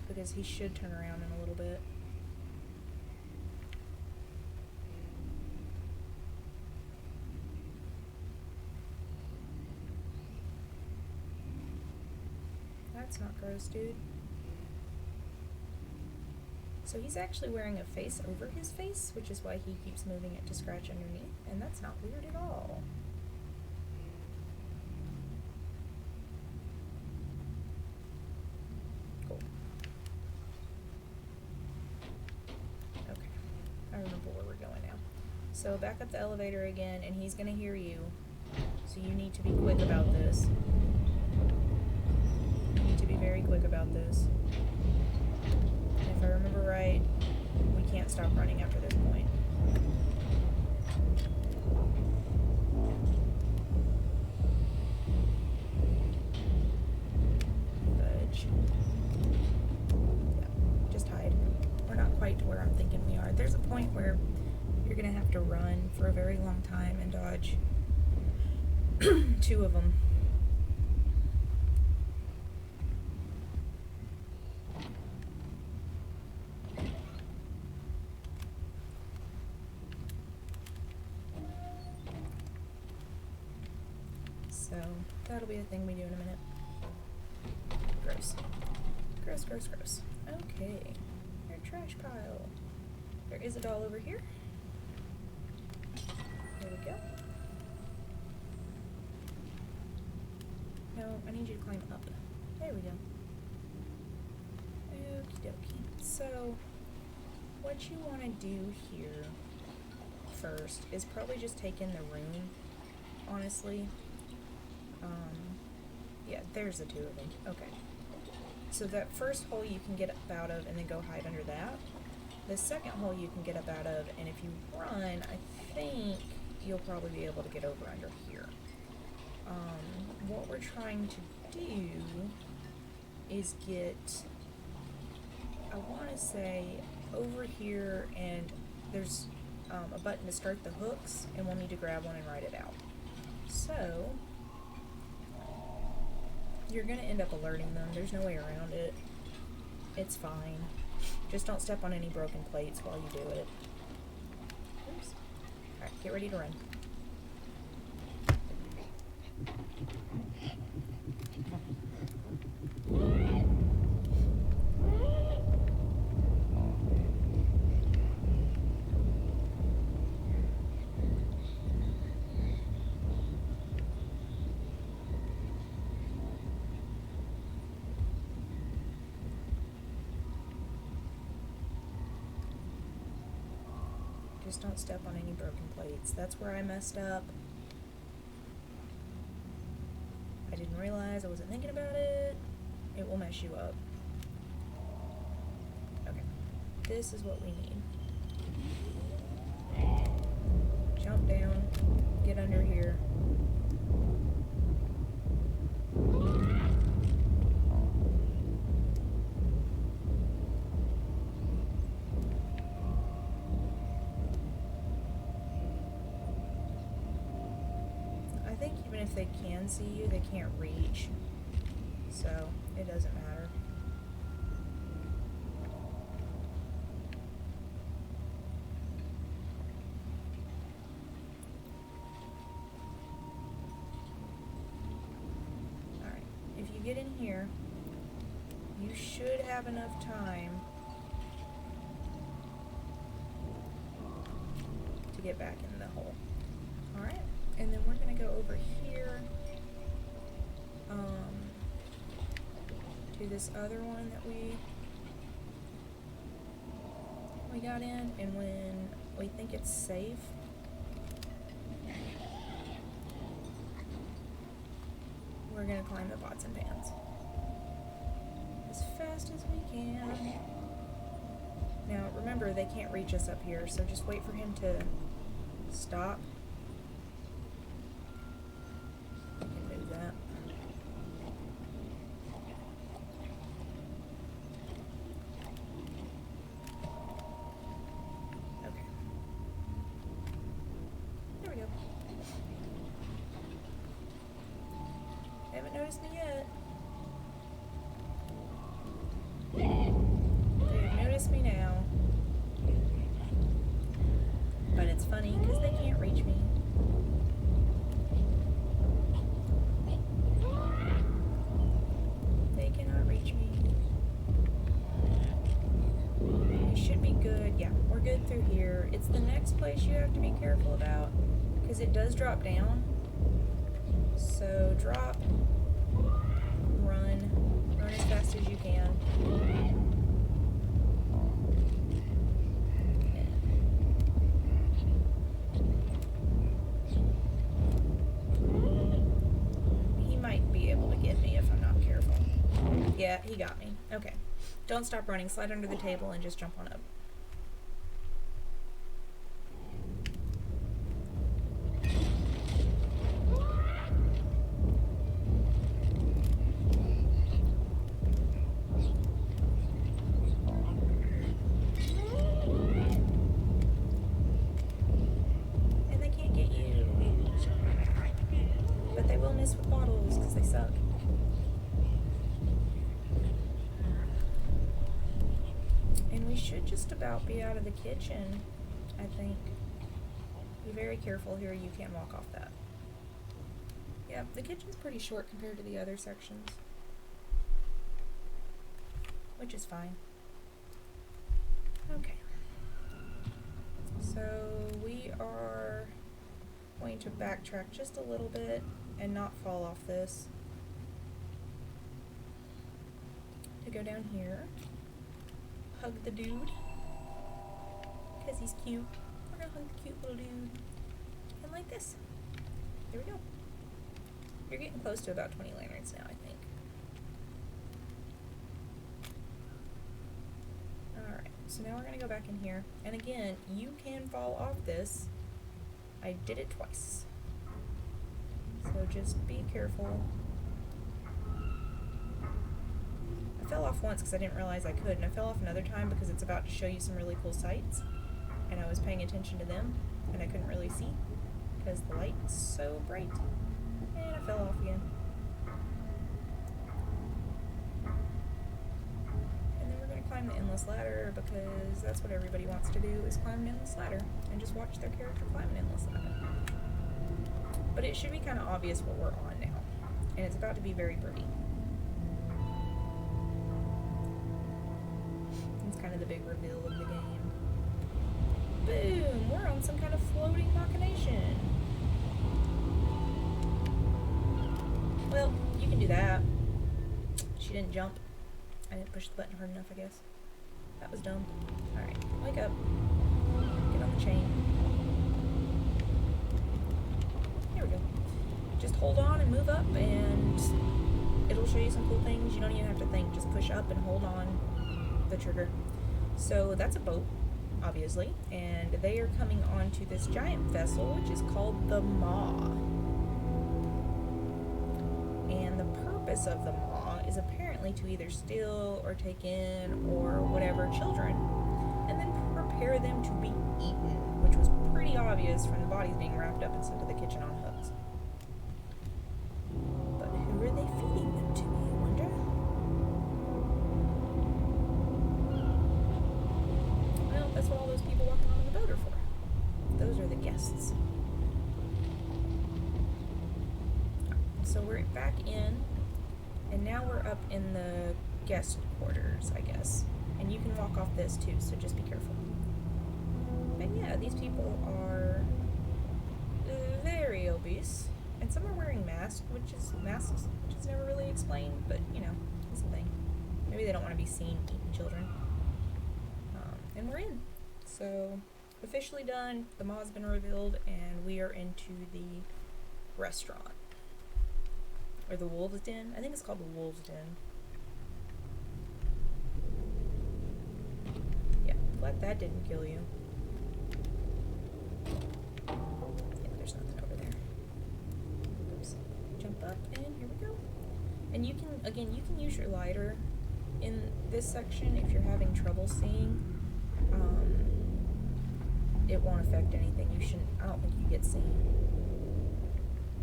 Because he should turn around in a little bit. That's not gross, dude. So he's actually wearing a face over his face, which is why he keeps moving it to scratch underneath, and that's not weird at all. Cool. Okay, I remember where we're going now. So back up the elevator again, and he's gonna hear you, so you need to be quick about this. You need to be very quick about this. If I remember right, we can't stop running after this point. Fudge. Yeah, just hide. We're not quite to where I'm thinking we are. There's a point where you're gonna have to run for a very long time and dodge two of them. So that'll be a thing we do in a minute. Gross. Gross, gross, gross. Okay. Your trash pile. There is a doll over here. There we go. No, I need you to climb up. There we go. Okie dokie. So, what you want to do here first is probably just take in the room, honestly. Yeah, there's the two of them. Okay. So that first hole you can get up out of and then go hide under that. The second hole you can get up out of, and if you run, I think you'll probably be able to get over under here. What we're trying to do is get, I want to say, over here, and there's a button to start the hooks, and we'll need to grab one and ride it out. So you're going to end up alerting them. There's no way around it. It's fine. Just don't step on any broken plates while you do it. Oops. Alright, get ready to run. Just don't step on any broken plates. That's where I messed up. I didn't realize, I wasn't thinking about it. It will mess you up. Okay. This is what we need. Jump down. Get under here. If they can see you, they can't reach, so it doesn't matter. get in here, you should have enough time to get back in the hole. Alright, and then we're going to go over here to this other one that we got in, and when we think it's safe, we're going to climb the pots and pans as fast as we can. Now remember, they can't reach us up here, so just wait for him to stop. I can move that. Okay. There we go. Haven't noticed me yet. They've noticed me now. But it's funny because they can't reach me. They cannot reach me. We should be good. Yeah, we're good through here. It's the next place you have to be careful about because it does drop down. So drop, run as fast as you can. He might be able to get me if I'm not careful. Yeah, he got me. Okay. Don't stop running. Slide under the table and just jump on up. With bottles because they suck. And we should just about be out of the kitchen, I think. Be very careful here, you can't walk off that. Yeah, the kitchen's pretty short compared to the other sections, which is fine. Okay. So we are going to backtrack just a little bit and not fall off this. To go down here, hug the dude, because he's cute. We're gonna hug the cute little dude. And like this. There we go. You're getting close to about 20 lanterns now, I think. Alright, so now we're gonna go back in here. And again, you can fall off this. I did it twice. So just be careful. I fell off once because I didn't realize I could, and I fell off another time because it's about to show you some really cool sights, and I was paying attention to them, and I couldn't really see because the light's so bright, and I fell off again. And then we're going to climb the endless ladder because that's what everybody wants to do, is climb an endless ladder, and just watch their character climb an endless ladder. But it should be kind of obvious what we're on now. And it's about to be very pretty. It's kind of the big reveal of the game. Boom! We're on some kind of floating machination. Well, you can do that. She didn't jump. I didn't push the button hard enough, I guess. That was dumb. Alright, wake up. Get on the chain. There we go. Just hold on and move up and it'll show you some cool things. You don't even have to think. Just push up and hold on the trigger. So that's a boat, obviously. And they are coming onto this giant vessel, which is called the Maw. And the purpose of the Maw is apparently to either steal or take in or whatever children, and then prepare them to be eaten, which was pretty obvious from the bodies being wrapped up and sent to the kitchen on hooks. But who are they feeding them to, you wonder? Well, that's what all those people walking on the boat are for. Those are the guests. So we're back in And now we're up in the guest quarters, I guess. And you can walk off this too, so just be careful. But yeah, these people are very obese. And some are wearing masks, which is never really explained, but you know, it's a thing. Maybe they don't want to be seen eating children. And we're in. So, officially done, the maw's been revealed, and we are into the restaurant. Or the Wolves Den? I think it's called the Wolves Den. Yeah, glad that didn't kill you. Yeah, there's nothing over there. Oops. Jump up, and here we go. And you can use your lighter in this section if you're having trouble seeing. It won't affect anything. I don't think you get seen.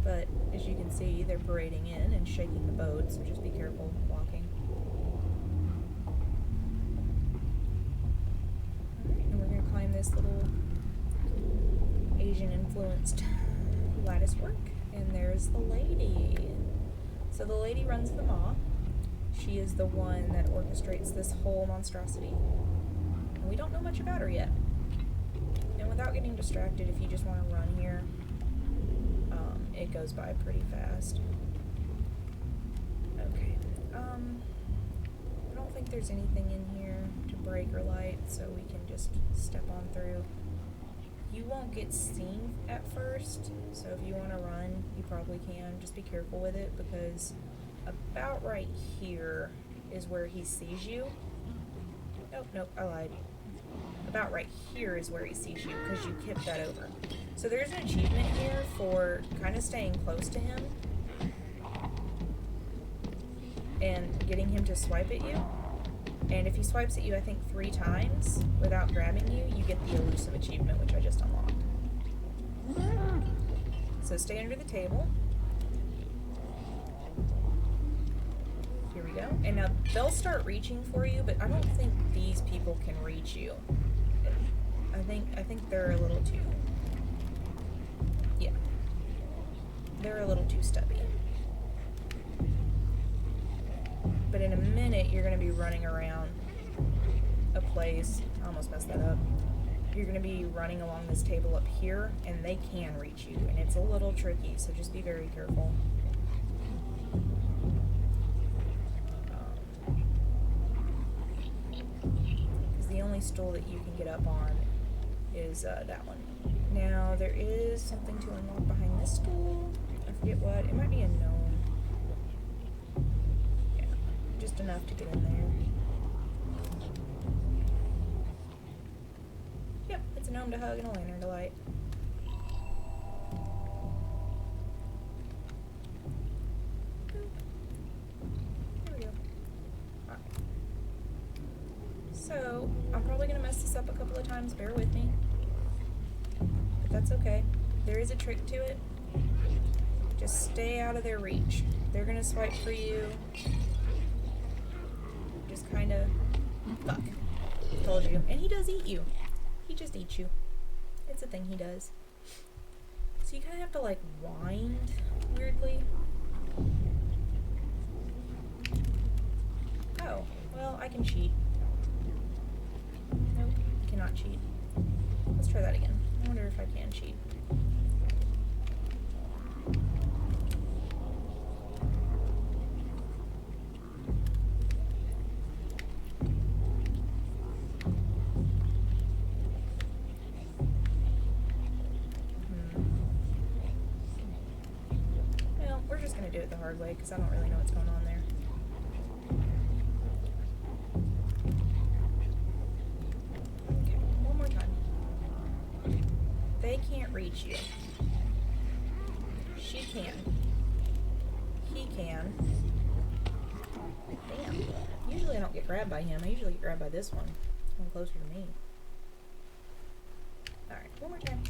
But as you can see, they're parading in and shaking the boat, so just be careful walking. Alright, and we're going to climb this little Asian-influenced latticework. And there's the lady. So the lady runs the maw. She is the one that orchestrates this whole monstrosity. And we don't know much about her yet. And without getting distracted, if you just want to run here, it goes by pretty fast. Okay. I don't think there's anything in here to break or light, so we can just step on through. You won't get seen at first, so if you want to run, you probably can. Just be careful with it, because about right here is where he sees you. Nope, I lied. About right here is where he sees you, because you kipped that over. So there's an achievement here for kind of staying close to him and getting him to swipe at you. And if he swipes at you, I think 3 times without grabbing you, you get the elusive achievement, which I just unlocked. So stay under the table. Here we go. And now they'll start reaching for you, but I don't think these people can reach you. I think they're a little too... Yeah. They're a little too stubby. But in a minute, you're going to be running around a place. I almost messed that up. You're going to be running along this table up here, and they can reach you. And it's a little tricky, so just be very careful. Because the only stool that you can get up on is that one. Now, there is something to unlock behind this stool. I forget what. It might be a gnome. Yeah, just enough to get in there. Yep, it's a gnome to hug and a lantern to light. There we go. Alright. So, I'm probably going to mess this up a couple of times. Bear with me. But that's okay. There is a trick to it. Just stay out of their reach. They're gonna swipe for you. Just kinda... Fuck. Told you. And he does eat you. He just eats you. It's a thing he does. So you kinda have to, like, wind weirdly. Oh. Well, I can cheat. Nope. Cannot cheat. Let's try that again. I wonder if I can cheat. Well, we're just gonna do it the hard way, because I don't really know what's going on there. Okay, one more time. They can't reach you. She can. He can. Damn. Usually I don't get grabbed by him. I usually get grabbed by this one. One closer to me. Alright, one more time.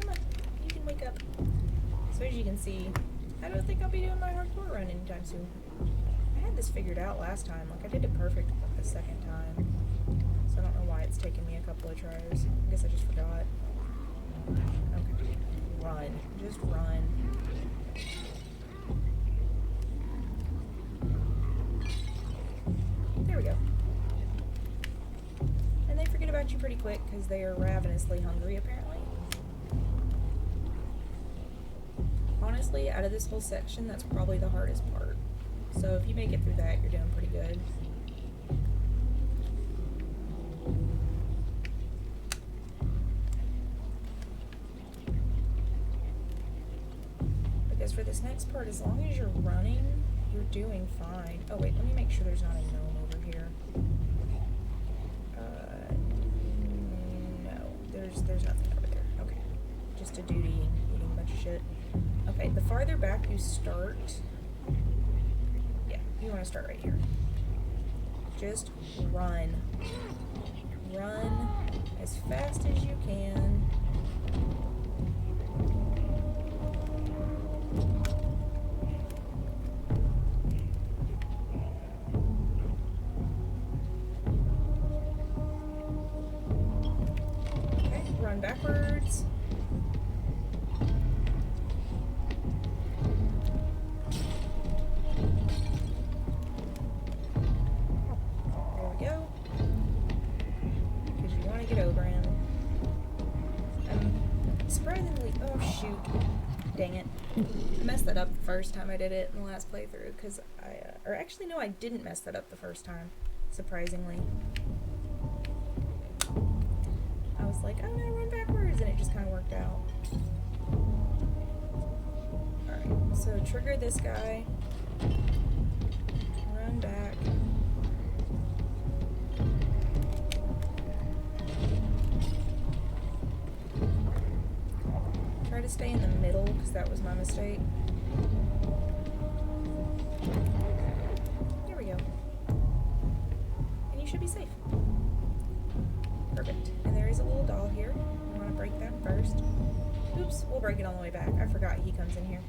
Come on. You can wake up. So as you can see, I don't think I'll be doing my hardcore run anytime soon. I had this figured out last time. Like, I did it perfect the second time. So I don't know why it's taken me a couple of tries. I guess I just forgot. Okay. Run. Just run. punch you pretty quick because they are ravenously hungry, apparently. Honestly, out of this whole section, that's probably the hardest part. So if you make it through that, you're doing pretty good. Because for this next part, as long as you're running, you're doing fine. Oh wait, let me make sure there's not a gnome over here. No, there's nothing over there. Okay, just a dude eating a bunch of shit. Okay, the farther back you start, yeah, you want to start right here. Just run. Run as fast as you can. Okay, run backwards. Dang it. I messed that up the first time I did it in the last playthrough, because or actually no, I didn't mess that up the first time, surprisingly. I was like, I'm gonna run backwards, and it just kind of worked out. Alright, so trigger this guy, run back. Try to stay in the middle, because that was my mistake. There we go. And you should be safe. Perfect. And there is a little doll here. We want to break that first. Oops, we'll break it on the way back. I forgot he comes in here.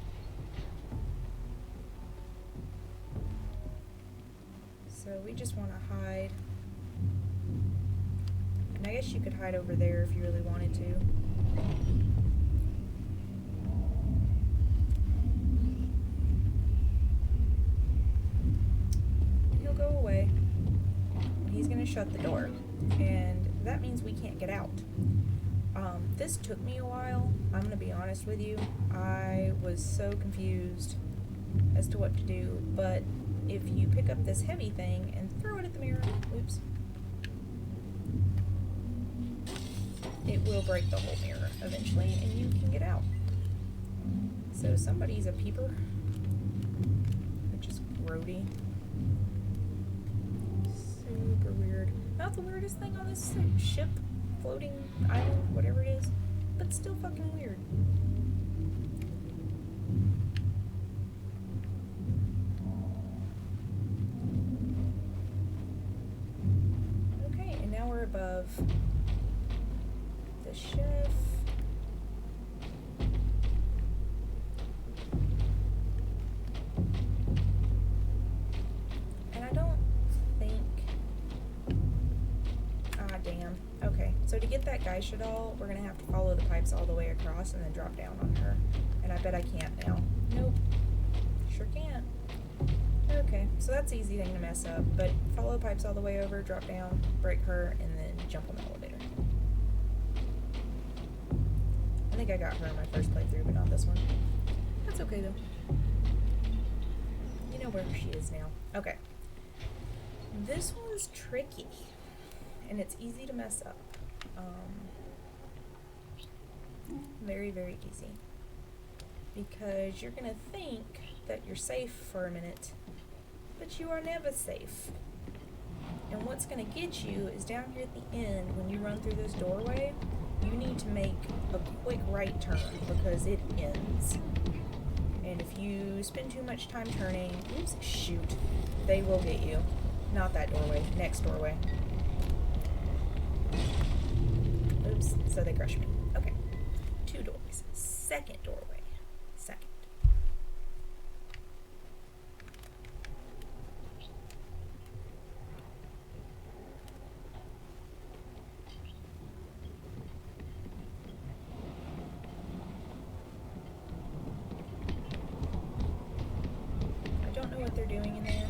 So we just want to hide. And I guess you could hide over there if you really wanted to. Go away. He's gonna shut the door, and that means we can't get out. This took me a while. I'm gonna be honest with you. I was so confused as to what to do, but if you pick up this heavy thing and throw it at the mirror, oops, it will break the whole mirror eventually, and you can get out. So somebody's a peeper, which is grody. Super weird. Not the weirdest thing on this ship, floating island, whatever it is, but still fucking weird. Okay, and now we're above the chef. And I don't think... damn. Okay, so to get that geisha doll, we're gonna have to follow the pipes all the way across and then drop down on her. And I bet I can't now. Nope. Sure can't. Okay, so that's the easy thing to mess up, but follow pipes all the way over, drop down, break her, and then jump on the elevator. I think I got her in my first playthrough, but not this one. That's okay though. You know where she is now. Okay. This one's tricky. And it's easy to mess up. Very, very easy. Because you're gonna think that you're safe for a minute, but you are never safe. And what's gonna get you is down here at the end, when you run through this doorway, you need to make a quick right turn because it ends. And if you spend too much time turning, oops, shoot, they will get you. Not that doorway, next doorway. Oops, so they crushed me. Okay, 2 doors. Second doorway. Second. I don't know what they're doing in there.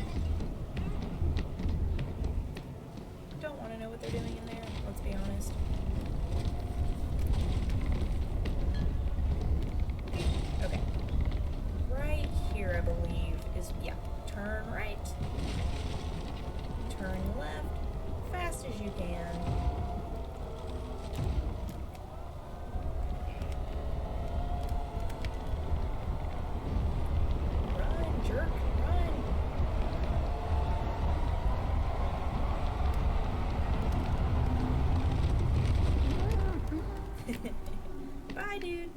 Don't want to know what they're doing in there. let's be honest. Okay. Right here, I believe, is, yeah, turn right, turn left, fast as you can. Run, jerk, run. Bye, dude.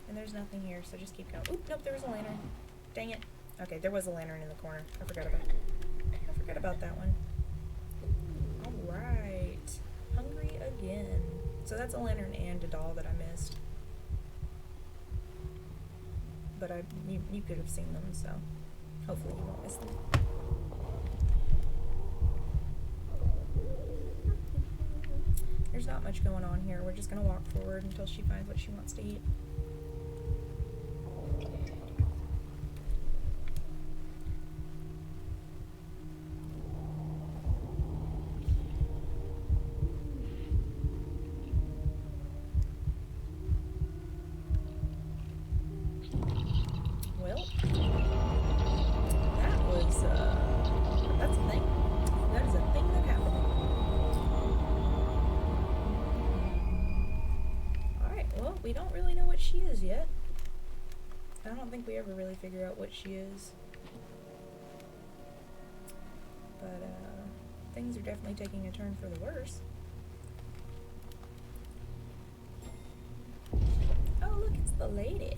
And there's nothing here, so just keep going. Oop, nope, there was a lantern. Dang it. Okay, there was a lantern in the corner. I forgot about that one. Alright. Hungry again. So that's a lantern and a doll that I missed. But you could have seen them, so hopefully you won't miss them. There's not much going on here. We're just gonna walk forward until she finds what she wants to eat. Well, that was, that's a thing. That is a thing that happened. Alright, well, we don't really know what she is yet. I don't think we ever really figure out what she is. But, things are definitely taking a turn for the worse. Oh, look, it's the lady.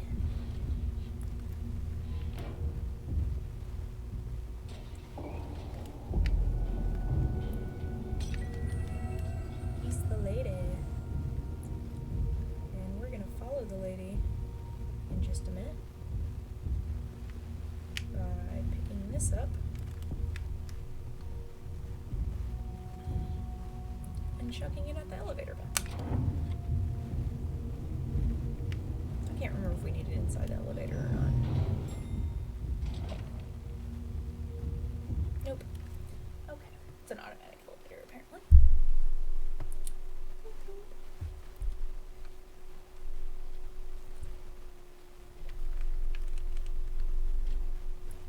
He's the lady. And we're gonna follow the lady in just a minute by picking this up and chucking it at the elevator vent. I can't remember if we need it inside the elevator or not. Nope. Okay, it's an automatic elevator apparently.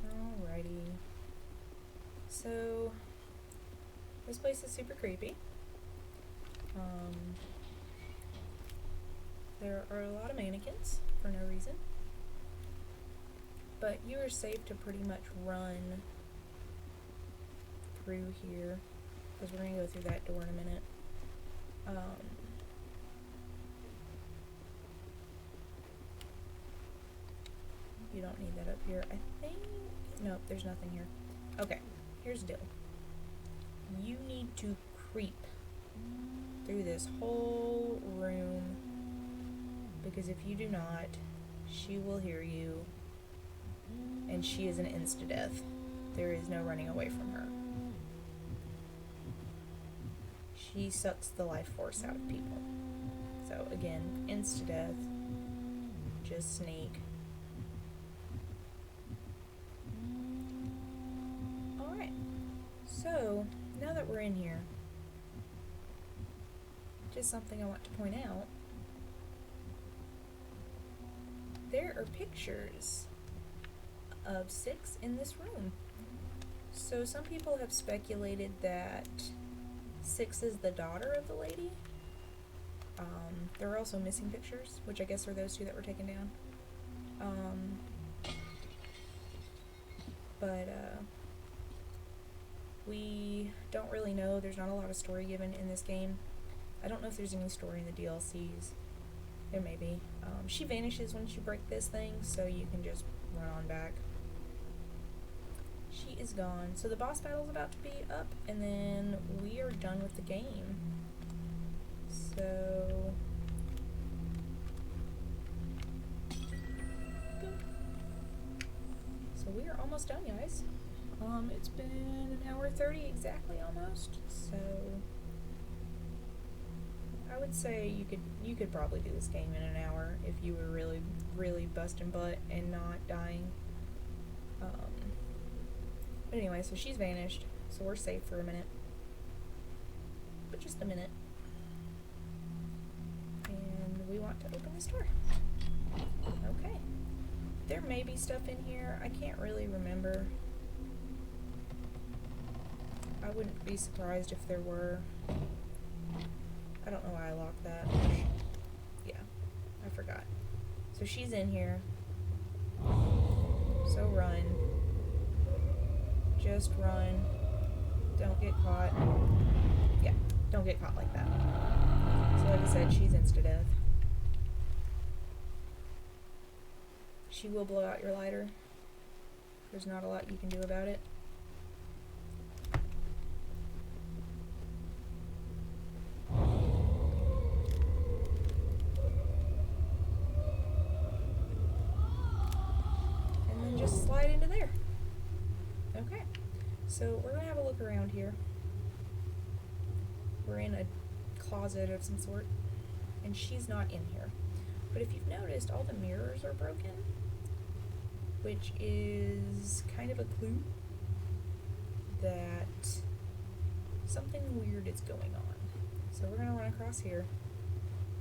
Alrighty. So, this place is super creepy. There are a lot of mannequins for no reason. But you are safe to pretty much run through here, because we're going to go through that door in a minute. You don't need that up here. I think... Nope, there's nothing here. Okay, here's the deal. You need to creep through this whole room, because if you do not, she will hear you, and she is an insta-death. There is no running away from her. She sucks the life force out of people. So again, insta-death. Just sneak. Alright. So, now that we're in here, just something I want to point out. There are pictures of 6 in this room. So some people have speculated that 6 is the daughter of the lady. There are also missing pictures, which I guess are those 2 that were taken down. We don't really know. There's not a lot of story given in this game. I don't know if there's any story in the DLCs. There may be. She vanishes when you break this thing, so you can just run on back. She is gone. So the boss battle's about to be up, and then we are done with the game. So... So we are almost done, guys. It's been an hour 30 exactly, almost. So... I would say you could probably do this game in an hour if you were really busting butt and not dying. But anyway, so she's vanished, so we're safe for a minute. But just a minute. And we want to open this door. Okay. There may be stuff in here. I can't really remember. I wouldn't be surprised if there were. I don't know why I locked that. Yeah, I forgot. So she's in here. So run. Just run. Don't get caught. Yeah, don't get caught like that. So like I said, she's insta-death. She will blow out your lighter. There's not a lot you can do about it. And then just slide into there. Okay. So we're going to have a look around here. We're in a closet of some sort. And she's not in here. But if you've noticed, all the mirrors are broken, which is kind of a clue that something weird is going on. So we're going to run across here.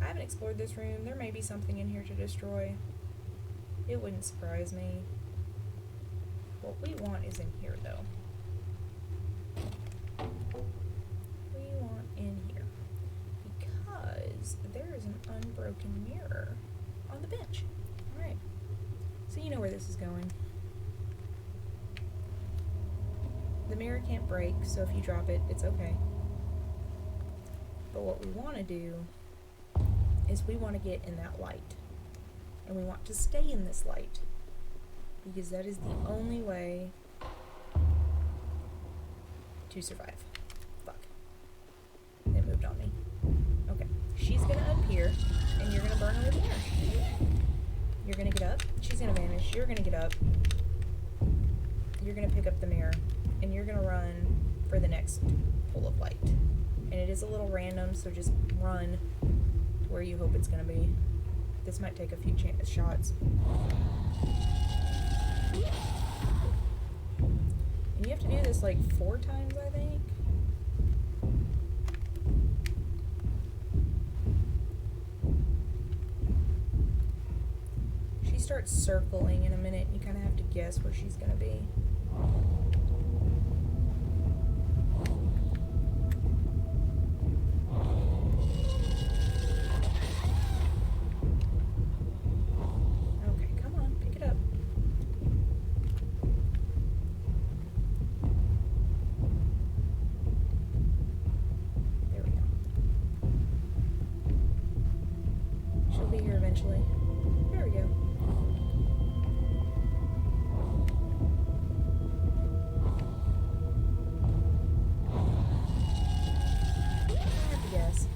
I haven't explored this room. There may be something in here to destroy. It wouldn't surprise me. What we want is in here, though. We want in here. Because there is an unbroken mirror on the bench. Alright. So you know where this is going. The mirror can't break, so if you drop it, it's okay. But what we want to do is we want to get in that light. And we want to stay in this light. Because that is the only way to survive. Fuck. It moved on me. Okay. She's gonna appear, and you're gonna burn her with the mirror. You're gonna get up. She's gonna vanish. You're gonna get up. You're gonna pick up the mirror, and you're gonna run for the next pull of light. And it is a little random, so just run to where you hope it's gonna be. This might take a few shots. And you have to do this like 4 times, I think. She starts circling in a minute, and you kind of have to guess where she's gonna be. Eventually. There we go. I have to guess.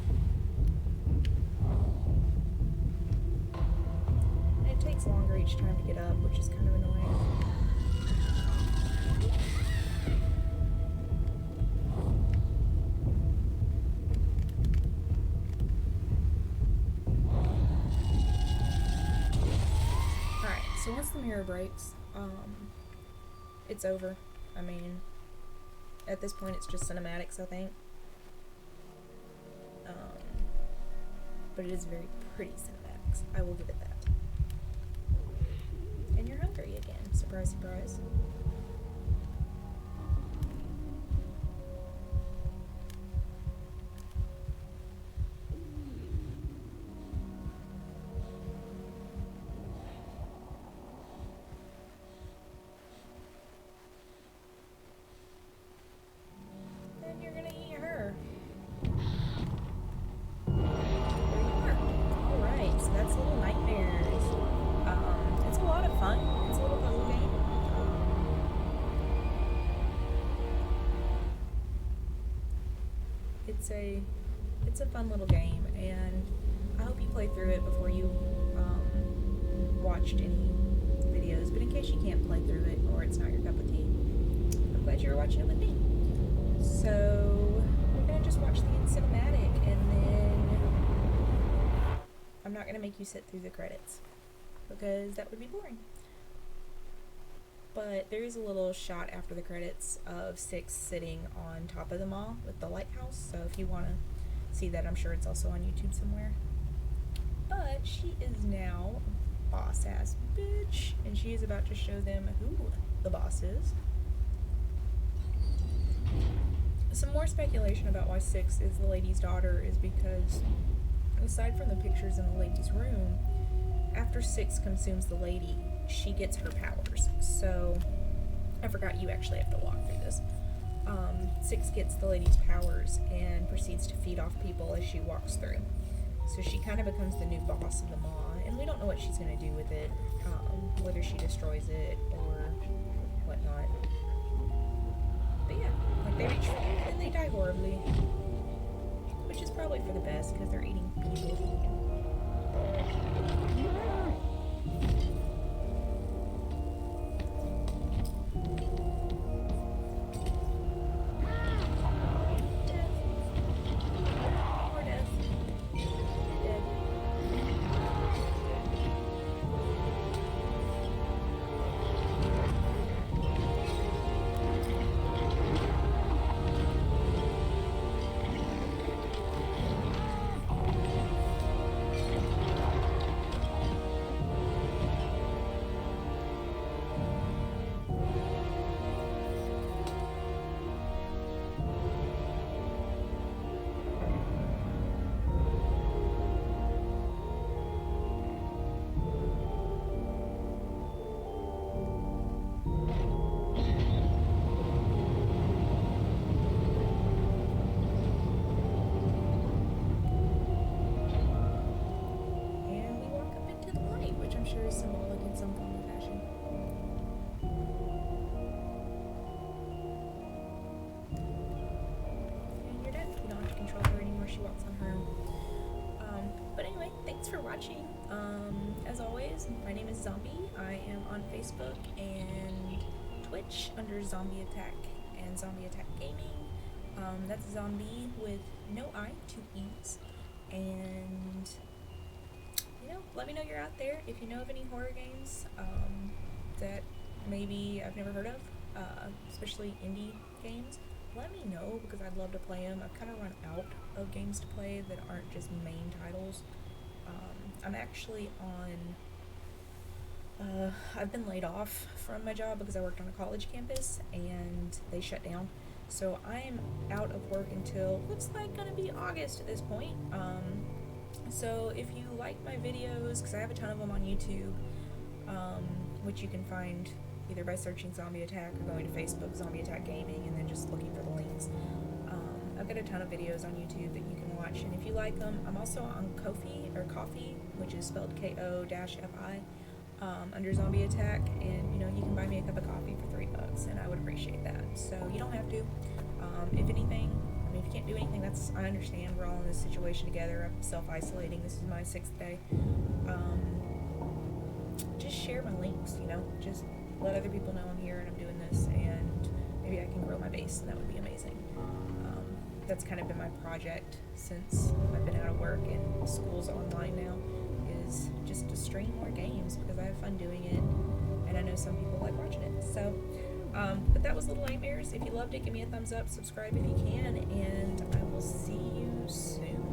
And it takes longer each time to get up, which is kind of annoying. So once the mirror breaks, it's over. I mean, at this point it's just cinematics, I think. But it is very pretty cinematics. I will give it that. And you're hungry again. Surprise, surprise. It's a fun little game, and I hope you play through it before you watched any videos, but in case you can't play through it or it's not your cup of tea, I'm glad you were watching it with me. So we're gonna just watch the end cinematic, and then I'm not gonna make you sit through the credits because that would be boring. But there is a little shot after the credits of Six sitting on top of the mall with the lighthouse. So if you want to see that, I'm sure it's also on YouTube somewhere. But she is now a boss ass bitch, and she is about to show them who the boss is. Some more speculation about why Six is the lady's daughter is because, aside from the pictures in the lady's room, after Six consumes the lady, she gets her powers. So, I forgot you actually have to walk through this. Six gets the lady's powers and proceeds to feed off people as she walks through. So she kind of becomes the new boss of the mall, and we don't know what she's going to do with it, whether she destroys it or whatnot. But yeah, like they reach food and they die horribly, which is probably for the best because they're eating people. Sure is symbolic in some form or fashion. And you're dead. You don't have to control her anymore. She walks on her own. But anyway, thanks for watching. As always, my name is Zombie. I am on Facebook and Twitch under Zombie Attack and Zombie Attack Gaming. That's Zombie with no I, 2 E's. And let me know you're out there. If you know of any horror games that maybe I've never heard of, especially indie games, let me know because I'd love to play them. I've kind of run out of games to play that aren't just main titles. I'm actually on... I've been laid off from my job because I worked on a college campus and they shut down. So I am out of work until, looks like gonna be August at this point. So if you like my videos, because I have a ton of them on YouTube, which you can find either by searching Zombie Attack or going to Facebook, Zombie Attack Gaming, and then just looking for the links. I've got a ton of videos on YouTube that you can watch, and if you like them, I'm also on Ko-fi, which is spelled Ko-fi, under Zombie Attack, and you can buy me a cup of coffee for $3, and I would appreciate that. So you don't have to. If anything, if you can't do anything, I understand. We're all in this situation together. I'm self-isolating. This is my 6th day. Just share my links, just let other people know I'm here and I'm doing this, and maybe I can grow my base, and that would be amazing. That's kind of been my project since I've been out of work and school's online now, is just to stream more games because I have fun doing it, and I know some people like watching it. So, but that was Little Nightmares. If you loved it, give me a thumbs up, subscribe if you can, and I will see you soon.